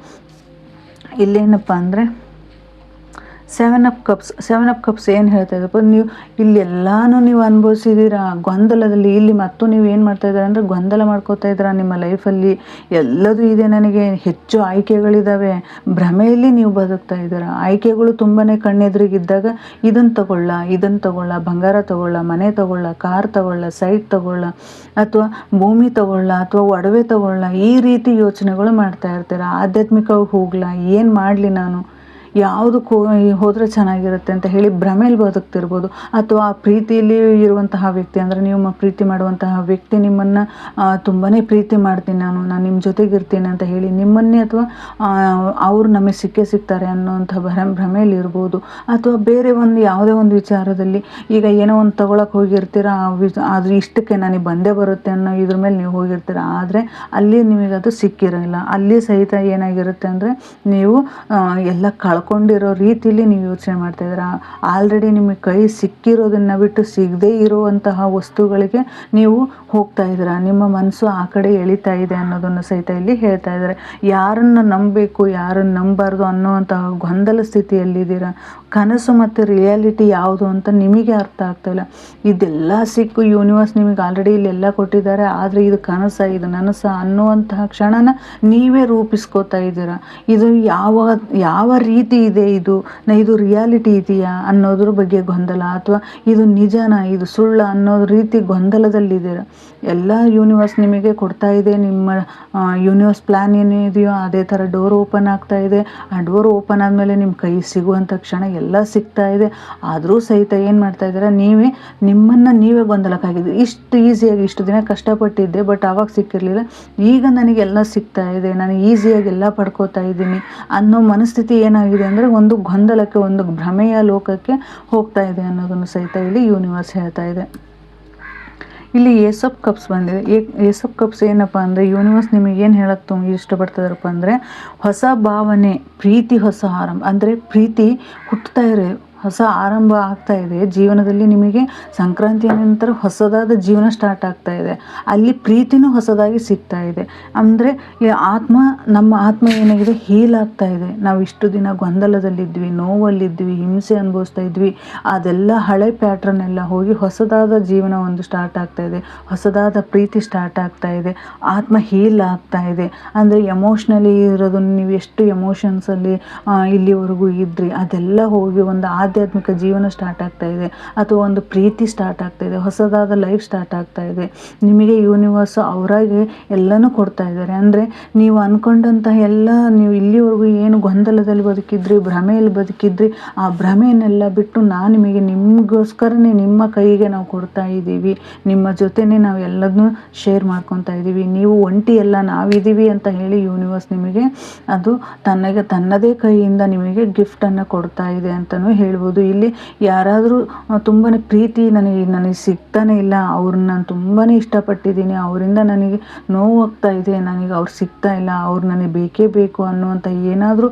ಇಲ್ಲೇನಪ್ಪ ಅಂದರೆ ಸೆವೆನ್ ಅಪ್ ಕಪ್ಸ್ ಏನು ಹೇಳ್ತಾ ಇದ್ದಪ್ಪ, ನೀವು ಇಲ್ಲೆಲ್ಲಾನು ನೀವು ಅನುಭವಿಸಿದ್ದೀರಾ ಗೊಂದಲದಲ್ಲಿ. ಇಲ್ಲಿ ಮತ್ತು ನೀವು ಏನು ಮಾಡ್ತಾ ಇದ್ದೀರಾ ಅಂದರೆ ಗೊಂದಲ ಮಾಡ್ಕೋತಾ ಇದ್ದೀರಾ. ನಿಮ್ಮ ಲೈಫಲ್ಲಿ ಎಲ್ಲದೂ ಇದೆ, ನನಗೆ ಹೆಚ್ಚು ಆಯ್ಕೆಗಳಿದ್ದಾವೆ, ಭ್ರಮೆಯಲ್ಲಿ ನೀವು ಬದುಕ್ತಾ ಇದ್ದೀರಾ. ಆಯ್ಕೆಗಳು ತುಂಬಾ ಕಣ್ಣೆದುರಿಗಿದ್ದಾಗ ಇದನ್ನು ತಗೊಳ್ಳ, ಬಂಗಾರ ತಗೊಳ್ಳ, ಮನೆ ತಗೊಳ್ಳ, ಕಾರ್ ತಗೊಳ್ಳ, ಸೈಟ್ ತಗೊಳ್ಳ, ಅಥವಾ ಭೂಮಿ ತಗೊಳ್ಳ, ಅಥವಾ ಒಡವೆ ತಗೊಳ್ಳ, ಈ ರೀತಿ ಯೋಚನೆಗಳು ಮಾಡ್ತಾ ಇರ್ತೀರ. ಆಧ್ಯಾತ್ಮಿಕವಾಗಿ ಹೋಗ್ಲಾ, ಏನು ಮಾಡಲಿ, ನಾನು ಯಾವುದಕ್ಕೂ ಹೋದರೆ ಚೆನ್ನಾಗಿರುತ್ತೆ ಅಂತ ಹೇಳಿ ಭ್ರಮೇಲಿ ಬದುಕ್ತಿರ್ಬೋದು. ಅಥವಾ ಪ್ರೀತಿಯಲ್ಲಿ ಇರುವಂತಹ ವ್ಯಕ್ತಿ ಅಂದರೆ ನೀವು ಪ್ರೀತಿ ಮಾಡುವಂತಹ ವ್ಯಕ್ತಿ ನಿಮ್ಮನ್ನು ತುಂಬಾ ಪ್ರೀತಿ ಮಾಡ್ತೀನಿ, ನಾನು ನಿಮ್ಮ ಜೊತೆಗಿರ್ತೀನಿ ಅಂತ ಹೇಳಿ ನಿಮ್ಮನ್ನೇ, ಅಥವಾ ಅವರು ನಮಗೆ ಸಿಗ್ತಾರೆ ಅನ್ನೋಂಥ ಭ್ರಮೇಲಿ ಇರ್ಬೋದು. ಅಥವಾ ಬೇರೆ ಯಾವುದೇ ಒಂದು ವಿಚಾರದಲ್ಲಿ ಈಗ ಏನೋ ಒಂದು ತಗೊಳಕ್ಕೆ ಹೋಗಿರ್ತೀರ, ಅದು ಇಷ್ಟಕ್ಕೆ ನನಗೆ ಬಂದೇ ಬರುತ್ತೆ ಅನ್ನೋ ಇದ್ರ ಮೇಲೆ ನೀವು ಹೋಗಿರ್ತೀರ. ಆದರೆ ಅಲ್ಲಿ ನಿಮಗೆ ಅದು ಸಿಕ್ಕಿರಲ್ಲ. ಅಲ್ಲಿ ಸಹಿತ ಏನಾಗಿರುತ್ತೆ ಅಂದರೆ ನೀವು ಎಲ್ಲ ಕಳ್ಕೊಂಡಿರೋ ರೀತಿಯಲ್ಲಿ ನೀವು ಯೋಚನೆ ಮಾಡ್ತಾ ಇದ್ದೀರಾ. ಆಲ್ರೆಡಿ ನಿಮಗೆ ಕೈ ಸಿಕ್ಕಿರೋದನ್ನು ಬಿಟ್ಟು ಸಿಗದೇ ಇರುವಂತಹ ವಸ್ತುಗಳಿಗೆ ನೀವು ಹೋಗ್ತಾ ಇದ್ದೀರಾ. ನಿಮ್ಮ ಮನಸ್ಸು ಆ ಕಡೆ ಎಳಿತಾ ಇದೆ ಅನ್ನೋದನ್ನು ಸಹಿತ ಇಲ್ಲಿ ಹೇಳ್ತಾ ಇದ್ದಾರೆ. ಯಾರನ್ನು ನಂಬಬೇಕು, ಯಾರನ್ನು ನಂಬಾರ್ದು ಅನ್ನೋವಂತಹ ಗೊಂದಲ ಸ್ಥಿತಿಯಲ್ಲಿದ್ದೀರಾ. ಕನಸು ಮತ್ತು ರಿಯಾಲಿಟಿ ಯಾವುದು ಅಂತ ನಿಮಗೆ ಅರ್ಥ ಆಗ್ತಾಯಿಲ್ಲ. ಇದೆಲ್ಲ ಸಿಕ್ಕು ಯೂನಿವರ್ಸ್ ನಿಮಗೆ ಆಲ್ರೆಡಿ ಇಲ್ಲೆಲ್ಲ ಕೊಟ್ಟಿದ್ದಾರೆ. ಆದರೆ ಇದು ಕನಸ, ಇದು ನನಸ ಅನ್ನುವಂತಹ ಕ್ಷಣನ ನೀವೇ ರೂಪಿಸ್ಕೋತಾ ಇದ್ದೀರಾ. ಇದು ಯಾವ ರೀತಿ ಇದೆ, ಇದು ರಿಯಾಲಿಟಿ ಇದೆಯಾ ಅನ್ನೋದ್ರ ಬಗ್ಗೆ ಗೊಂದಲ, ಅಥವಾ ಇದು ನಿಜನಾ, ಇದು ಸುಳ್ಳ ಅನ್ನೋದು ರೀತಿ ಗೊಂದಲದಲ್ಲಿದ್ದೀರಾ. ಎಲ್ಲ ಯೂನಿವರ್ಸ್ ನಿಮಗೆ ಕೊಡ್ತಾ ಇದೆ. ನಿಮ್ಮ ಯೂನಿವರ್ಸ್ ಪ್ಲ್ಯಾನ್ ಏನಿದೆಯೋ ಅದೇ ಥರ ಡೋರ್ ಓಪನ್ ಆಗ್ತಾ ಇದೆ. ಆ ಡೋರ್ ಓಪನ್ ಆದಮೇಲೆ ನಿಮ್ಮ ಕೈ ಸಿಗುವಂಥ ಕ್ಷಣ ಎಲ್ಲ ಸಿಗ್ತಾ ಇದೆ. ಆದರೂ ಸಹಿತ ಏನು ಮಾಡ್ತಾ ಇದ್ದೀರಾ, ನಿಮ್ಮನ್ನು ನೀವೇ ಗೊಂದಲಕ್ಕಾಗಿದ್ದೀರಿ. ಇಷ್ಟು ಈಸಿಯಾಗಿ ಇಷ್ಟು ದಿನ ಕಷ್ಟಪಟ್ಟಿದ್ದೆ, ಬಟ್ ಆವಾಗ ಸಿಕ್ಕಿರಲಿಲ್ಲ, ಈಗ ನನಗೆಲ್ಲ ಸಿಗ್ತಾ ಇದೆ, ನಾನು ಈಸಿಯಾಗಿ ಎಲ್ಲ ಪಡ್ಕೋತಾ ಇದ್ದೀನಿ ಅನ್ನೋ ಮನಸ್ಥಿತಿ ಏನಾಗಿದೆ ಅಂದರೆ ಒಂದು ಗೊಂದಲಕ್ಕೆ, ಒಂದು ಭ್ರಮೆಯ ಲೋಕಕ್ಕೆ ಹೋಗ್ತಾ ಇದೆ ಅನ್ನೋದನ್ನು ಸಹಿತ ಇಲ್ಲಿ ಯೂನಿವರ್ಸ್ ಹೇಳ್ತಾ ಇದೆ. ಇಲ್ಲಿ ಏಸ್ ಆಫ್ ಕಪ್ಸ್ ಬಂದಿದೆ. ಏಸ್ ಆಫ್ ಕಪ್ಸ್ ಏನಪ್ಪ ಅಂದರೆ ಯೂನಿವರ್ಸ್ ನಿಮಗೆ ಏನು ಹೇಳಕ್ಕೆ ತುಂಬ ಇಷ್ಟಪಡ್ತಿದಾರಪ್ಪ ಅಂದರೆ ಹೊಸ ಭಾವನೆ, ಪ್ರೀತಿ ಹೊಸ ಆರಂಭ. ಅಂದರೆ ಪ್ರೀತಿ ಹೊಸ ಆರಂಭ ಆಗ್ತಾ ಇದೆ ಜೀವನದಲ್ಲಿ. ನಿಮಗೆ ಸಂಕ್ರಾಂತಿಯ ನಂತರ ಹೊಸದಾದ ಜೀವನ ಸ್ಟಾರ್ಟ್ ಆಗ್ತಾ ಇದೆ. ಅಲ್ಲಿ ಪ್ರೀತಿನೂ ಹೊಸದಾಗಿ ಸಿಗ್ತಾ ಇದೆ. ಅಂದರೆ ನಮ್ಮ ಆತ್ಮ ಏನಾಗಿದೆ, ಹೀಲ್ ಆಗ್ತಾ ಇದೆ. ನಾವು ಇಷ್ಟು ದಿನ ಗೊಂದಲದಲ್ಲಿದ್ವಿ, ನೋವಲ್ಲಿದ್ವಿ, ಹಿಂಸೆ ಅನುಭವಿಸ್ತಾ ಇದ್ವಿ. ಅದೆಲ್ಲ ಹಳೆ ಪ್ಯಾಟ್ರನ್ ಎಲ್ಲ ಹೋಗಿ ಹೊಸದಾದ ಜೀವನ ಒಂದು ಸ್ಟಾರ್ಟ್ ಆಗ್ತಾ ಇದೆ. ಹೊಸದಾದ ಪ್ರೀತಿ ಸ್ಟಾರ್ಟ್ ಆಗ್ತಾ ಇದೆ. ಆತ್ಮ ಹೀಲ್ ಆಗ್ತಾ ಇದೆ. ಅಂದರೆ ಎಮೋಷ್ನಲಿ ಇರೋದು, ನೀವು ಎಷ್ಟು ಎಮೋಷನ್ಸಲ್ಲಿ ಇಲ್ಲಿವರೆಗೂ ಇದ್ರಿ ಅದೆಲ್ಲ ಹೋಗಿ ಒಂದು ಆಧ್ಯಾತ್ಮಿಕ ಜೀವನ ಸ್ಟಾರ್ಟ್ ಆಗ್ತಾ ಇದೆ. ಅಥವಾ ಒಂದು ಪ್ರೀತಿ ಸ್ಟಾರ್ಟ್ ಆಗ್ತಾ ಇದೆ. ಹೊಸದಾದ ಲೈಫ್ ಸ್ಟಾರ್ಟ್ ಆಗ್ತಾ ಇದೆ. ನಿಮಗೆ ಯೂನಿವರ್ಸ್ ಅವರಾಗೆ ಎಲ್ಲನೂ ಕೊಡ್ತಾ ಇದ್ದಾರೆ. ಅಂದರೆ ನೀವು ಅಂದ್ಕೊಂಡಂತಹ ಎಲ್ಲ, ನೀವು ಇಲ್ಲಿವರೆಗೂ ಏನು ಗೊಂದಲದಲ್ಲಿ ಬದುಕಿದ್ರಿ, ಭ್ರಮೆಯಲ್ಲಿ ಬದುಕಿದ್ರಿ, ಆ ಭ್ರಮೆಯನ್ನೆಲ್ಲ ಬಿಟ್ಟು ನಿಮಗೆ ನಿಮಗೋಸ್ಕರನೇ ನಿಮ್ಮ ಕೈಗೆ ನಾವು ಕೊಡ್ತಾ ಇದ್ದೀವಿ. ನಿಮ್ಮ ಜೊತೆನೇ ನಾವು ಎಲ್ಲದನ್ನೂ ಶೇರ್ ಮಾಡ್ಕೊತಾ ಇದ್ದೀವಿ. ನೀವು ಒಂಟಿ ಎಲ್ಲ, ನಾವಿದ್ದೀವಿ ಅಂತ ಹೇಳಿ ಯೂನಿವರ್ಸ್ ನಿಮಗೆ ಅದು ತನ್ನದೇ ಕೈಯಿಂದ ನಿಮಗೆ ಗಿಫ್ಟನ್ನು ಕೊಡ್ತಾ ಇದೆ ಅಂತಲೂ ಹೇಳ್ಬೋದು. ಇಲ್ಲಿ ಯಾರಾದರೂ ತುಂಬಾ ಪ್ರೀತಿ ನನಗೆ ಸಿಗ್ತಾನೆ ಇಲ್ಲ, ಅವ್ರನ್ನ ನಾನು ತುಂಬಾ ಇಷ್ಟಪಟ್ಟಿದ್ದೀನಿ, ಅವರಿಂದ ನನಗೆ ನೋವಾಗ್ತಾ ಇದೆ, ನನಗೆ ಅವ್ರು ಸಿಗ್ತಾ ಇಲ್ಲ, ಅವ್ರು ನನಗೆ ಬೇಕೇ ಬೇಕು ಅನ್ನುವಂಥ ಏನಾದರೂ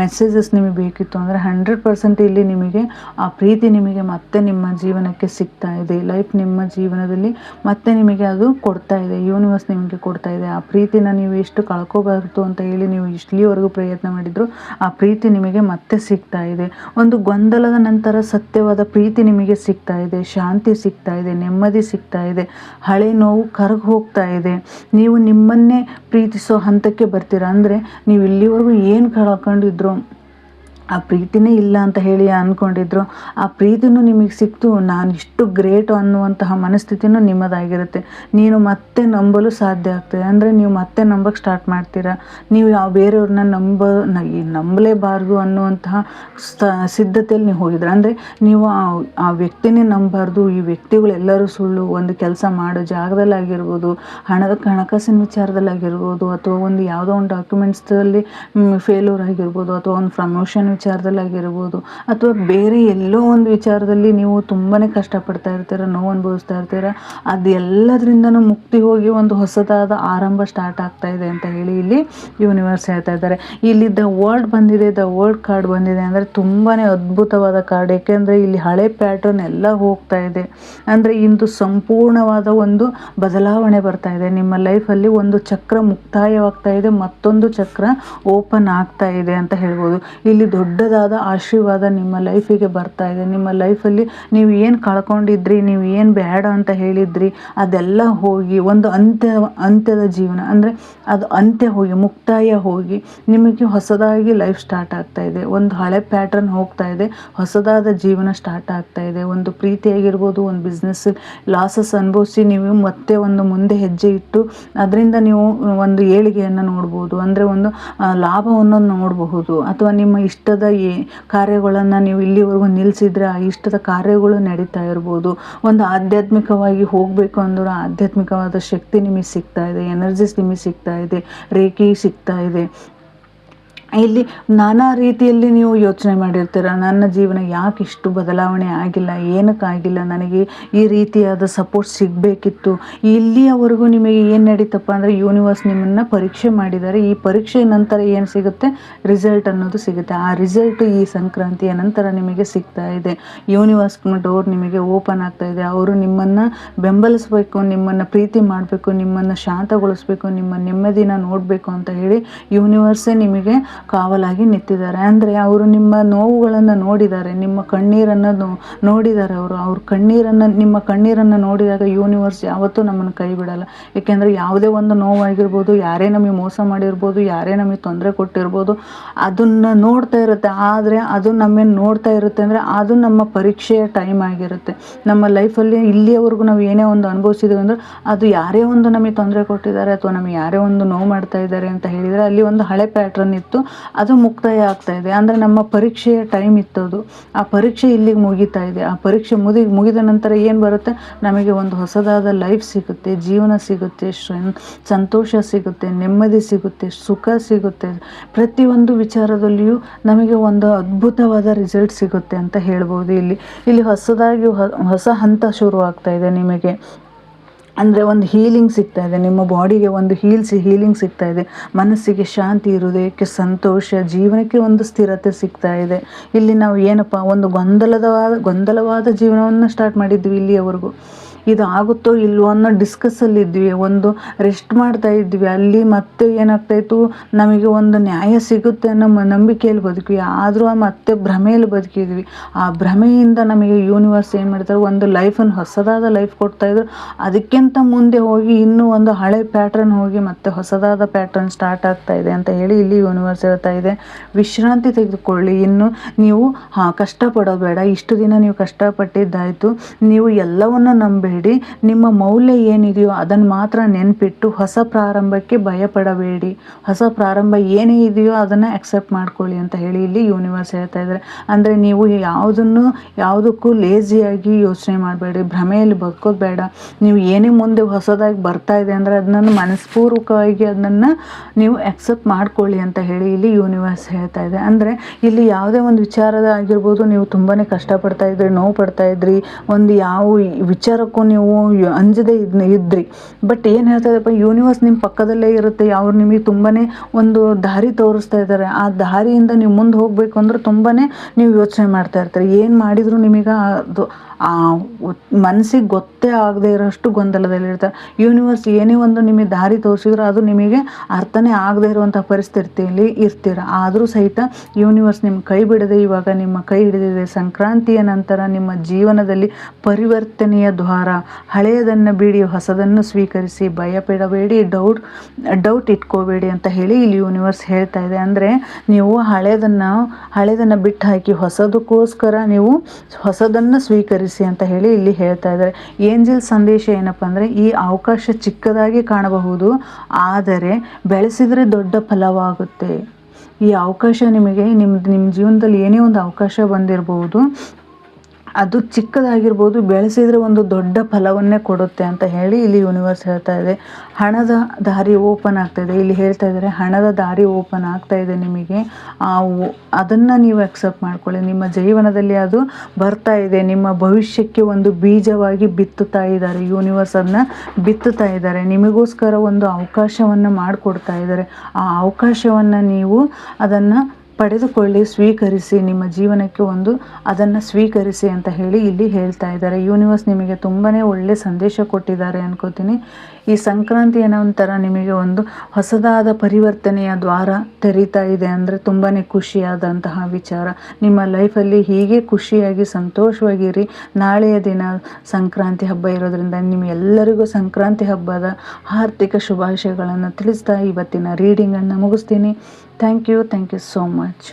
ಮೆಸೇಜಸ್ ನಿಮಗೆ ಬೇಕಿತ್ತು ಅಂದರೆ 100% ಇಲ್ಲಿ ನಿಮಗೆ ಆ ಪ್ರೀತಿ ನಿಮಗೆ ಮತ್ತೆ ನಿಮ್ಮ ಜೀವನಕ್ಕೆ ಸಿಗ್ತಾ ಇದೆ. ಲೈಫ್ ನಿಮ್ಮ ಜೀವನದಲ್ಲಿ ಮತ್ತೆ ನಿಮಗೆ ಅದು ಕೊಡ್ತಾ ಇದೆ. ಯೂನಿವರ್ಸ್ ನಿಮಗೆ ಕೊಡ್ತಾ ಇದೆ. ಆ ಪ್ರೀತಿನ ನೀವು ಎಷ್ಟು ಕಳ್ಕೋಬಾರ್ದು ಅಂತ ಹೇಳಿ ನೀವು ಇಷ್ಟಲಿವರೆಗೂ ಪ್ರಯತ್ನ ಮಾಡಿದ್ರು, ಆ ಪ್ರೀತಿ ನಿಮಗೆ ಮತ್ತೆ ಸಿಗ್ತಾ ಇದೆ. ಒಂದು ಗೊಂದಲದ ನಂತರ ಸತ್ಯವಾದ ಪ್ರೀತಿ ನಿಮಗೆ ಸಿಗ್ತಾ ಇದೆ. ಶಾಂತಿ ಸಿಗ್ತಾ ಇದೆ, ನೆಮ್ಮದಿ ಸಿಗ್ತಾ ಇದೆ, ಹಳೆ ನೋವು ಕರಗಿ ಹೋಗ್ತಾ ಇದೆ. ನೀವು ನಿಮ್ಮನ್ನೇ ಪ್ರೀತಿಸೋ ಹಂತಕ್ಕೆ ಬರ್ತೀರಾ. ಅಂದರೆ ನೀವು ಇಲ್ಲಿವರೆಗೂ ಏನು ಕಳ್ಕೊಂಡಿದ್ರು, ಆ ಪ್ರೀತಿನೇ ಇಲ್ಲ ಅಂತ ಹೇಳಿ ಅಂದ್ಕೊಂಡಿದ್ರು, ಆ ಪ್ರೀತಿನೂ ನಿಮಗೆ ಸಿಕ್ತು. ನಾನು ಇಷ್ಟು ಗ್ರೇಟು ಅನ್ನುವಂತಹ ಮನಸ್ಥಿತಿನೂ ನಿಮ್ಮದಾಗಿರುತ್ತೆ. ನೀನು ಮತ್ತೆ ನಂಬಲು ಸಾಧ್ಯ ಆಗ್ತದೆ. ಅಂದರೆ ನೀವು ಮತ್ತೆ ನಂಬಕ್ಕೆ ಸ್ಟಾರ್ಟ್ ಮಾಡ್ತೀರಾ. ನೀವು ಬೇರೆಯವ್ರನ್ನ ನಂಬಲೇಬಾರ್ದು ಅನ್ನುವಂತಹ ಸಿದ್ಧತೆಯಲ್ಲಿ ನೀವು ಹೋಗಿದ್ರೆ, ಅಂದರೆ ನೀವು ಆ ವ್ಯಕ್ತಿನೇ ನಂಬಾರ್ದು, ಈ ವ್ಯಕ್ತಿಗಳೆಲ್ಲರೂ ಸುಳ್ಳು, ಒಂದು ಕೆಲಸ ಮಾಡೋ ಜಾಗದಲ್ಲಾಗಿರ್ಬೋದು, ಹಣಕಾಸಿನ ವಿಚಾರದಲ್ಲಾಗಿರ್ಬೋದು, ಅಥವಾ ಒಂದು ಯಾವುದೋ ಒಂದು ಡಾಕ್ಯುಮೆಂಟ್ಸಲ್ಲಿ ಫೇಲ್ಯೂರ್ ಆಗಿರ್ಬೋದು, ಅಥವಾ ಒಂದು ಪ್ರಮೋಷನ್ ವಿಚಾರದಲ್ಲಾಗಿರ್ಬೋದು, ಅಥವಾ ಬೇರೆ ಎಲ್ಲೋ ಒಂದು ವಿಚಾರದಲ್ಲಿ ನೀವು ತುಂಬಾ ಕಷ್ಟಪಡ್ತಾ ಇರ್ತೀರ, ನೋವು ಅನುಭವಿಸ್ತಾ ಇರ್ತೀರ. ಅದೆಲ್ಲದರಿಂದನೂ ಮುಕ್ತಿ ಹೋಗಿ ಒಂದು ಹೊಸದಾದ ಆರಂಭ ಸ್ಟಾರ್ಟ್ ಆಗ್ತಾ ಇದೆ ಅಂತ ಹೇಳಿ ಇಲ್ಲಿ ಯೂನಿವರ್ಸ್ ಹೇಳ್ತಾ ಇದ್ದಾರೆ. ಇಲ್ಲಿ ದ ವರ್ಲ್ಡ್ ಬಂದಿದೆ, ದ ವರ್ಲ್ಡ್ ಕಾರ್ಡ್ ಬಂದಿದೆ. ಅಂದರೆ ತುಂಬಾ ಅದ್ಭುತವಾದ ಕಾರ್ಡ್. ಏಕೆಂದರೆ ಇಲ್ಲಿ ಹಳೆ ಪ್ಯಾಟರ್ನ್ ಎಲ್ಲ ಹೋಗ್ತಾ ಇದೆ. ಅಂದರೆ ಇಂದು ಸಂಪೂರ್ಣವಾದ ಒಂದು ಬದಲಾವಣೆ ಬರ್ತಾ ಇದೆ. ನಿಮ್ಮ ಲೈಫಲ್ಲಿ ಒಂದು ಚಕ್ರ ಮುಕ್ತಾಯವಾಗ್ತಾ ಇದೆ, ಮತ್ತೊಂದು ಚಕ್ರ ಓಪನ್ ಆಗ್ತಾ ಇದೆ ಅಂತ ಹೇಳ್ಬೋದು. ಇಲ್ಲಿ ದೊಡ್ಡದಾದ ಆಶೀರ್ವಾದ ನಿಮ್ಮ ಲೈಫಿಗೆ ಬರ್ತಾ ಇದೆ. ನಿಮ್ಮ ಲೈಫಲ್ಲಿ ನೀವು ಏನು ಕಳ್ಕೊಂಡಿದ್ರಿ, ನೀವು ಏನು ಬೇಡ ಅಂತ ಹೇಳಿದ್ರಿ, ಅದೆಲ್ಲ ಹೋಗಿ ಒಂದು ಅಂತ್ಯದ ಜೀವನ, ಅಂದರೆ ಅದು ಅಂತ್ಯ ಹೋಗಿ ಮುಕ್ತಾಯ ಹೋಗಿ ನಿಮಗೆ ಹೊಸದಾಗಿ ಲೈಫ್ ಸ್ಟಾರ್ಟ್ ಆಗ್ತಾ ಇದೆ. ಒಂದು ಹಳೆ ಪ್ಯಾಟರ್ನ್ ಹೋಗ್ತಾ ಇದೆ, ಹೊಸದಾದ ಜೀವನ ಸ್ಟಾರ್ಟ್ ಆಗ್ತಾ ಇದೆ. ಒಂದು ಪ್ರೀತಿಯಾಗಿರ್ಬೋದು, ಒಂದು ಬಿಸ್ನೆಸ್ ಲಾಸಸ್ ಅನುಭವಿಸಿ ನೀವು ಮತ್ತೆ ಒಂದು ಮುಂದೆ ಹೆಜ್ಜೆ ಇಟ್ಟು ಅದರಿಂದ ನೀವು ಒಂದು ಏಳಿಗೆಯನ್ನು ನೋಡ್ಬೋದು. ಅಂದರೆ ಒಂದು ಲಾಭವನ್ನು ನೋಡಬಹುದು. ಅಥವಾ ನಿಮ್ಮ ಇಷ್ಟದ ಕಾರ್ಯಗಳನ್ನು ನೀವು ಇಲ್ಲಿವರೆಗೂ ನಿಲ್ಲಿಸಿದ್ರೆ ಆ ಇಷ್ಟದ ಕಾರ್ಯಗಳು ನಡೀತಾ ಇರ್ಬೋದು. ಒಂದು ಆಧ್ಯಾತ್ಮಿಕವಾಗಿ ಹೋಗಬೇಕು ಅಂದ್ರೆ ಆಧ್ಯಾತ್ಮಿಕವಾದ ಶಕ್ತಿ ನಿಮಗೆ ಸಿಗ್ತಾ ಇದೆ, ಎನರ್ಜಿಸ್ ನಿಮಗೆ ಸಿಗ್ತಾ ಇದೆ, ರೇಖೆ ಸಿಗ್ತಾ ಇದೆ. ಇಲ್ಲಿ ನಾನಾ ರೀತಿಯಲ್ಲಿ ನೀವು ಯೋಚನೆ ಮಾಡಿರ್ತೀರ, ನನ್ನ ಜೀವನ ಯಾಕೆ ಇಷ್ಟು ಬದಲಾವಣೆ ಆಗಿಲ್ಲ, ಏನಕ್ಕಾಗಿಲ್ಲ, ನನಗೆ ಈ ರೀತಿಯಾದ ಸಪೋರ್ಟ್ ಸಿಗಬೇಕಿತ್ತು. ಇಲ್ಲಿಯವರೆಗೂ ನಿಮಗೆ ಏನು ನಡೀತಪ್ಪ ಅಂದರೆ ಯೂನಿವರ್ಸ್ ನಿಮ್ಮನ್ನು ಪರೀಕ್ಷೆ ಮಾಡಿದ್ದಾರೆ. ಈ ಪರೀಕ್ಷೆ ನಂತರ ಏನು ಸಿಗುತ್ತೆ, ರಿಸಲ್ಟ್ ಅನ್ನೋದು ಸಿಗುತ್ತೆ. ಆ ರಿಸಲ್ಟ್ ಈ ಸಂಕ್ರಾಂತಿಯ ನಂತರ ನಿಮಗೆ ಸಿಗ್ತಾ ಇದೆ. ಯೂನಿವರ್ಸ್ ಡೋರ್ ನಿಮಗೆ ಓಪನ್ ಆಗ್ತಾ ಇದೆ. ಅವರು ನಿಮ್ಮನ್ನು ಬೆಂಬಲಿಸಬೇಕು, ನಿಮ್ಮನ್ನು ಪ್ರೀತಿ ಮಾಡಬೇಕು, ನಿಮ್ಮನ್ನು ಶಾಂತಗೊಳಿಸ್ಬೇಕು, ನಿಮ್ಮ ನೆಮ್ಮದಿನ ನೋಡಬೇಕು ಅಂತ ಹೇಳಿ ಯೂನಿವರ್ಸೇ ನಿಮಗೆ ಕಾವಲಾಗಿ ನಿಂತಿದ್ದಾರೆ. ಅಂದರೆ ಅವರು ನಿಮ್ಮ ನೋವುಗಳನ್ನು ನೋಡಿದ್ದಾರೆ, ನಿಮ್ಮ ಕಣ್ಣೀರನ್ನು ನೋಡಿದ್ದಾರೆ. ಅವ್ರ ಕಣ್ಣೀರನ್ನು, ನಿಮ್ಮ ಕಣ್ಣೀರನ್ನು ನೋಡಿದಾಗ ಯೂನಿವರ್ಸ್ ಯಾವತ್ತೂ ನಮ್ಮನ್ನು ಕೈ ಬಿಡಲ್ಲ. ಏಕೆಂದರೆ ಯಾವುದೇ ಒಂದು ನೋವಾಗಿರ್ಬೋದು, ಯಾರೇ ನಮಗೆ ಮೋಸ ಮಾಡಿರ್ಬೋದು, ಯಾರೇ ನಮಗೆ ತೊಂದರೆ ಕೊಟ್ಟಿರ್ಬೋದು, ಅದನ್ನು ನೋಡ್ತಾ ಇರುತ್ತೆ. ಆದರೆ ಅದು ನಮ್ಮನ್ನು ನೋಡ್ತಾ ಇರುತ್ತೆ ಅಂದರೆ ಅದು ನಮ್ಮ ಪರೀಕ್ಷೆಯ ಟೈಮ್ ಆಗಿರುತ್ತೆ. ನಮ್ಮ ಲೈಫಲ್ಲಿ ಇಲ್ಲಿಯವರೆಗೂ ನಾವು ಏನೇ ಒಂದು ಅನುಭವಿಸಿದ್ದೀವಿ ಅಂದರೆ ಅದು ಯಾರೇ ಒಂದು ನಮಗೆ ತೊಂದರೆ ಕೊಟ್ಟಿದ್ದಾರೆ ಅಥವಾ ನಮಗೆ ಯಾರೇ ಒಂದು ನೋವು ಮಾಡ್ತಾ ಇದ್ದಾರೆ ಅಂತ ಹೇಳಿದರೆ ಅಲ್ಲಿ ಒಂದು ಹಳೆ ಪ್ಯಾಟ್ರನ್ ಇತ್ತು, ಅದು ಮುಕ್ತಾಯ ಆಗ್ತಾ ಇದೆ. ಅಂದರೆ ನಮ್ಮ ಪರೀಕ್ಷೆಯ ಟೈಮ್ ಇತ್ತು ಅದು. ಆ ಪರೀಕ್ಷೆ ಇಲ್ಲಿಗೆ ಮುಗಿತಾ ಇದೆ. ಆ ಪರೀಕ್ಷೆ ಮುಗಿದ ನಂತರ ಏನು ಬರುತ್ತೆ, ನಮಗೆ ಒಂದು ಹೊಸದಾದ ಲೈಫ್ ಸಿಗುತ್ತೆ, ಜೀವನ ಸಿಗುತ್ತೆ, ಸಂತೋಷ ಸಿಗುತ್ತೆ, ನೆಮ್ಮದಿ ಸಿಗುತ್ತೆ, ಸುಖ ಸಿಗುತ್ತೆ. ಪ್ರತಿಯೊಂದು ವಿಚಾರದಲ್ಲಿಯೂ ನಮಗೆ ಒಂದು ಅದ್ಭುತವಾದ ರಿಸಲ್ಟ್ ಸಿಗುತ್ತೆ ಅಂತ ಹೇಳ್ಬೋದು. ಇಲ್ಲಿ ಹೊಸದಾಗಿ ಹೊಸ ಹಂತ ಶುರು ಆಗ್ತಾ ಇದೆ ನಿಮಗೆ. ಅಂದರೆ ಒಂದು ಹೀಲಿಂಗ್ ಸಿಗ್ತಾ ಇದೆ, ನಿಮ್ಮ ಬಾಡಿಗೆ ಒಂದು ಹೀಲಿಂಗ್ ಸಿಗ್ತಾ ಇದೆ, ಮನಸ್ಸಿಗೆ ಶಾಂತಿ, ಹೃದಯಕ್ಕೆ ಸಂತೋಷ, ಜೀವನಕ್ಕೆ ಒಂದು ಸ್ಥಿರತೆ ಸಿಗ್ತಾ ಇದೆ. ಇಲ್ಲಿ ನಾವು ಏನಪ್ಪ ಒಂದು ಗೊಂದಲವಾದ ಜೀವನವನ್ನು ಸ್ಟಾರ್ಟ್ ಮಾಡಿದ್ವಿ ಇಲ್ಲಿಯವರೆಗೂ. ಇದು ಆಗುತ್ತೋ ಇಲ್ವೋ ಅನ್ನೋ ಡಿಸ್ಕಸ್ಸಲ್ಲಿದ್ವಿ, ಒಂದು ರೆಸ್ಟ್ ಮಾಡ್ತಾ ಇದ್ವಿ. ಅಲ್ಲಿ ಮತ್ತೆ ಏನಾಗ್ತಾಯಿತ್ತು, ನಮಗೆ ಒಂದು ನ್ಯಾಯ ಸಿಗುತ್ತೆ ಅನ್ನೋ ನಂಬಿಕೆಯಲ್ಲಿ ಬದುಕಿವಿ, ಆದರೂ ಮತ್ತೆ ಭ್ರಮೆಯಲ್ಲಿ ಬದುಕಿದ್ವಿ. ಆ ಭ್ರಮೆಯಿಂದ ನಮಗೆ ಯೂನಿವರ್ಸ್ ಏನು ಮಾಡ್ತಾರೆ, ಒಂದು ಲೈಫನ್ನು ಹೊಸದಾದ ಲೈಫ್ ಕೊಡ್ತಾಯಿದ್ರು. ಅದಕ್ಕಿಂತ ಮುಂದೆ ಹೋಗಿ ಇನ್ನೂ ಒಂದು ಹಳೆ ಪ್ಯಾಟ್ರನ್ ಹೋಗಿ ಮತ್ತೆ ಹೊಸದಾದ ಪ್ಯಾಟ್ರನ್ ಸ್ಟಾರ್ಟ್ ಆಗ್ತಾ ಇದೆ ಅಂತ ಹೇಳಿ ಇಲ್ಲಿ ಯೂನಿವರ್ಸ್ ಹೇಳ್ತಾ ಇದೆ. ವಿಶ್ರಾಂತಿ ತೆಗೆದುಕೊಳ್ಳಿ, ಇನ್ನು ನೀವು ಕಷ್ಟಪಡೋದು ಬೇಡ. ಇಷ್ಟು ದಿನ ನೀವು ಕಷ್ಟಪಟ್ಟಿದ್ದಾಯಿತು, ನೀವು ಎಲ್ಲವನ್ನು ನಂಬೇಡಿ. ನಿಮ್ಮ ಮೌಲ್ಯ ಏನಿದೆಯೋ ಅದನ್ನು ಮಾತ್ರ ನೆನಪಿಟ್ಟು ಹೊಸ ಪ್ರಾರಂಭಕ್ಕೆ ಭಯಪಡಬೇಡಿ. ಹೊಸ ಪ್ರಾರಂಭ ಏನೇ ಇದೆಯೋ ಅದನ್ನು ಅಕ್ಸೆಪ್ಟ್ ಮಾಡ್ಕೊಳ್ಳಿ ಅಂತ ಹೇಳಿ ಇಲ್ಲಿ ಯೂನಿವರ್ಸ್ ಹೇಳ್ತಾ ಇದ್ದಾರೆ. ಅಂದರೆ ನೀವು ಯಾವುದಕ್ಕೂ ಲೇಜಿಯಾಗಿ ಯೋಚನೆ ಮಾಡಬೇಡಿ, ಭ್ರಮೆಯಲ್ಲಿ ಬದುಕೋದು ಬೇಡ. ನೀವು ಏನೇ ಮುಂದೆ ಹೊಸದಾಗಿ ಬರ್ತಾ ಇದೆ ಅಂದರೆ ಅದನ್ನು ಮನಸ್ಪೂರ್ವಕವಾಗಿ ಅದನ್ನು ನೀವು ಅಕ್ಸೆಪ್ಟ್ ಮಾಡ್ಕೊಳ್ಳಿ ಅಂತ ಹೇಳಿ ಇಲ್ಲಿ ಯೂನಿವರ್ಸ್ ಹೇಳ್ತಾ ಇದೆ. ಅಂದರೆ ಇಲ್ಲಿ ಯಾವುದೇ ಒಂದು ವಿಚಾರದ ಆಗಿರ್ಬೋದು, ನೀವು ತುಂಬಾ ಕಷ್ಟಪಡ್ತಾ ಇದ್ರಿ, ನೋವು ಪಡ್ತಾ ಇದ್ರಿ, ಒಂದು ಯಾವ ವಿಚಾರಕ್ಕೂ ನೀವು ಅಂಜದೇ ಇದ್ರಿ. ಬಟ್ ಏನು ಹೇಳ್ತಾ ಇದೆಯಪ್ಪ, ಯೂನಿವರ್ಸ್ ನಿಮ್ಮ ಪಕ್ಕದಲ್ಲೇ ಇರುತ್ತೆ. ಅವ್ರು ನಿಮಗೆ ತುಂಬಾ ಒಂದು ದಾರಿ ತೋರಿಸ್ತಾ ಇದ್ದಾರೆ. ಆ ದಾರಿಯಿಂದ ನೀವು ಮುಂದೆ ಹೋಗಬೇಕು ಅಂದ್ರೆ ತುಂಬಾ ನೀವು ಯೋಚನೆ ಮಾಡ್ತಾ ಇರ್ತೀರಿ. ಏನು ಮಾಡಿದರೂ ನಿಮಗೆ ಅದು ಮನಸ್ಸಿಗೆ ಗೊತ್ತೇ ಆಗದೆ ಇರೋಷ್ಟು ಗೊಂದಲದಲ್ಲಿರ್ತಾರೆ. ಯೂನಿವರ್ಸ್ ಏನೇ ಒಂದು ನಿಮಗೆ ದಾರಿ ತೋರಿಸಿದ್ರು ಅದು ನಿಮಗೆ ಅರ್ಥನೇ ಆಗದೆ ಇರುವಂಥ ಪರಿಸ್ಥಿತಿಯಲ್ಲಿ ಇರ್ತೀರ. ಆದರೂ ಸಹಿತ ಯೂನಿವರ್ಸ್ ನಿಮ್ಮ ಕೈ ಬಿಡದೆ ಇವಾಗ ನಿಮ್ಮ ಕೈ ಹಿಡಿದಿದೆ. ಸಂಕ್ರಾಂತಿಯ ನಂತರ ನಿಮ್ಮ ಜೀವನದಲ್ಲಿ ಪರಿವರ್ತನೆಯ ದ್ವಾರ. ಹಳೆಯದನ್ನು ಬಿಡಿ, ಹೊಸದನ್ನು ಸ್ವೀಕರಿಸಿ, ಭಯಪಡಬೇಡಿ, ಡೌಟ್ ಇಟ್ಕೋಬೇಡಿ ಅಂತ ಹೇಳಿ ಇಲ್ಲಿ ಯೂನಿವರ್ಸ್ ಹೇಳ್ತಾ ಇದೆ. ಅಂದರೆ ನೀವು ಹಳೆಯದನ್ನು ಬಿಟ್ಟು ಹಾಕಿ ಹೊಸದಕ್ಕೋಸ್ಕರ ನೀವು ಹೊಸದನ್ನು ಸ್ವೀಕರಿಸಿ ಅಂತ ಹೇಳಿ ಇಲ್ಲಿ ಹೇಳ್ತಾ ಇದ್ದಾರೆ. ಏಂಜಲ್ ಸಂದೇಶ ಏನಪ್ಪ ಅಂದರೆ, ಈ ಅವಕಾಶ ಚಿಕ್ಕದಾಗಿ ಕಾಣಬಹುದು, ಆದರೆ ಬೆಳೆಸಿದರೆ ದೊಡ್ಡ ಫಲವಾಗುತ್ತೆ. ಈ ಅವಕಾಶ ನಿಮಗೆ ನಿಮ್ಮ ಜೀವನದಲ್ಲಿ ಏನೇ ಒಂದು ಅವಕಾಶ ಬಂದಿರಬಹುದು, ಅದು ಚಿಕ್ಕದಾಗಿರ್ಬೋದು, ಬೆಳೆಸಿದರೆ ಒಂದು ದೊಡ್ಡ ಫಲವನ್ನೇ ಕೊಡುತ್ತೆ ಅಂತ ಹೇಳಿ ಇಲ್ಲಿ ಯೂನಿವರ್ಸ್ ಹೇಳ್ತಾ ಇದೆ. ಹಣದ ದಾರಿ ಓಪನ್ ಆಗ್ತಾ ಇದೆ. ಇಲ್ಲಿ ಹೇಳ್ತಾ ಇದ್ದಾರೆ ಹಣದ ದಾರಿ ಓಪನ್ ಆಗ್ತಾ ಇದೆ ನಿಮಗೆ. ಅದನ್ನು ನೀವು ಅಕ್ಸೆಪ್ಟ್ ಮಾಡ್ಕೊಳ್ಳಿ. ನಿಮ್ಮ ಜೀವನದಲ್ಲಿ ಅದು ಬರ್ತಾ ಇದೆ. ನಿಮ್ಮ ಭವಿಷ್ಯಕ್ಕೆ ಒಂದು ಬೀಜವಾಗಿ ಬಿತ್ತುತ್ತಾ ಇದ್ದಾರೆ. ಯೂನಿವರ್ಸ್ ಅದನ್ನ ಬಿತ್ತುತ್ತಾ ಇದ್ದಾರೆ. ನಿಮಗೋಸ್ಕರ ಒಂದು ಅವಕಾಶವನ್ನು ಮಾಡಿಕೊಡ್ತಾ ಇದ್ದಾರೆ. ಆ ಅವಕಾಶವನ್ನು ನೀವು ಅದನ್ನು ಪಡೆದುಕೊಳ್ಳಿ, ಸ್ವೀಕರಿಸಿ, ನಿಮ್ಮ ಜೀವನಕ್ಕೆ ಒಂದು ಅದನ್ನು ಸ್ವೀಕರಿಸಿ ಅಂತ ಹೇಳಿ ಇಲ್ಲಿ ಹೇಳ್ತಾ ಇದ್ದಾರೆ. ಯೂನಿವರ್ಸ್ ನಿಮಗೆ ತುಂಬಾ ಒಳ್ಳೆ ಸಂದೇಶ ಕೊಟ್ಟಿದ್ದಾರೆ ಅನ್ಕೋತೀನಿ. ಈ ಸಂಕ್ರಾಂತಿಯ ನಂತರ ನಿಮಗೆ ಒಂದು ಹೊಸದಾದ ಪರಿವರ್ತನೆಯ ದ್ವಾರ ತೆರೀತಾ ಇದೆ ಅಂದರೆ ತುಂಬಾ ಖುಷಿಯಾದಂತಹ ವಿಚಾರ. ನಿಮ್ಮ ಲೈಫಲ್ಲಿ ಹೀಗೆ ಖುಷಿಯಾಗಿ ಸಂತೋಷವಾಗಿರಿ. ನಾಳೆಯ ದಿನ ಸಂಕ್ರಾಂತಿ ಹಬ್ಬ ಇರೋದ್ರಿಂದ ನಿಮ್ಮೆಲ್ಲರಿಗೂ ಸಂಕ್ರಾಂತಿ ಹಬ್ಬದ ಆರ್ಥಿಕ ಶುಭಾಶಯಗಳನ್ನು ತಿಳಿಸ್ತಾ ಇವತ್ತಿನ ರೀಡಿಂಗನ್ನು ಮುಗಿಸ್ತೀನಿ. Thank you so much.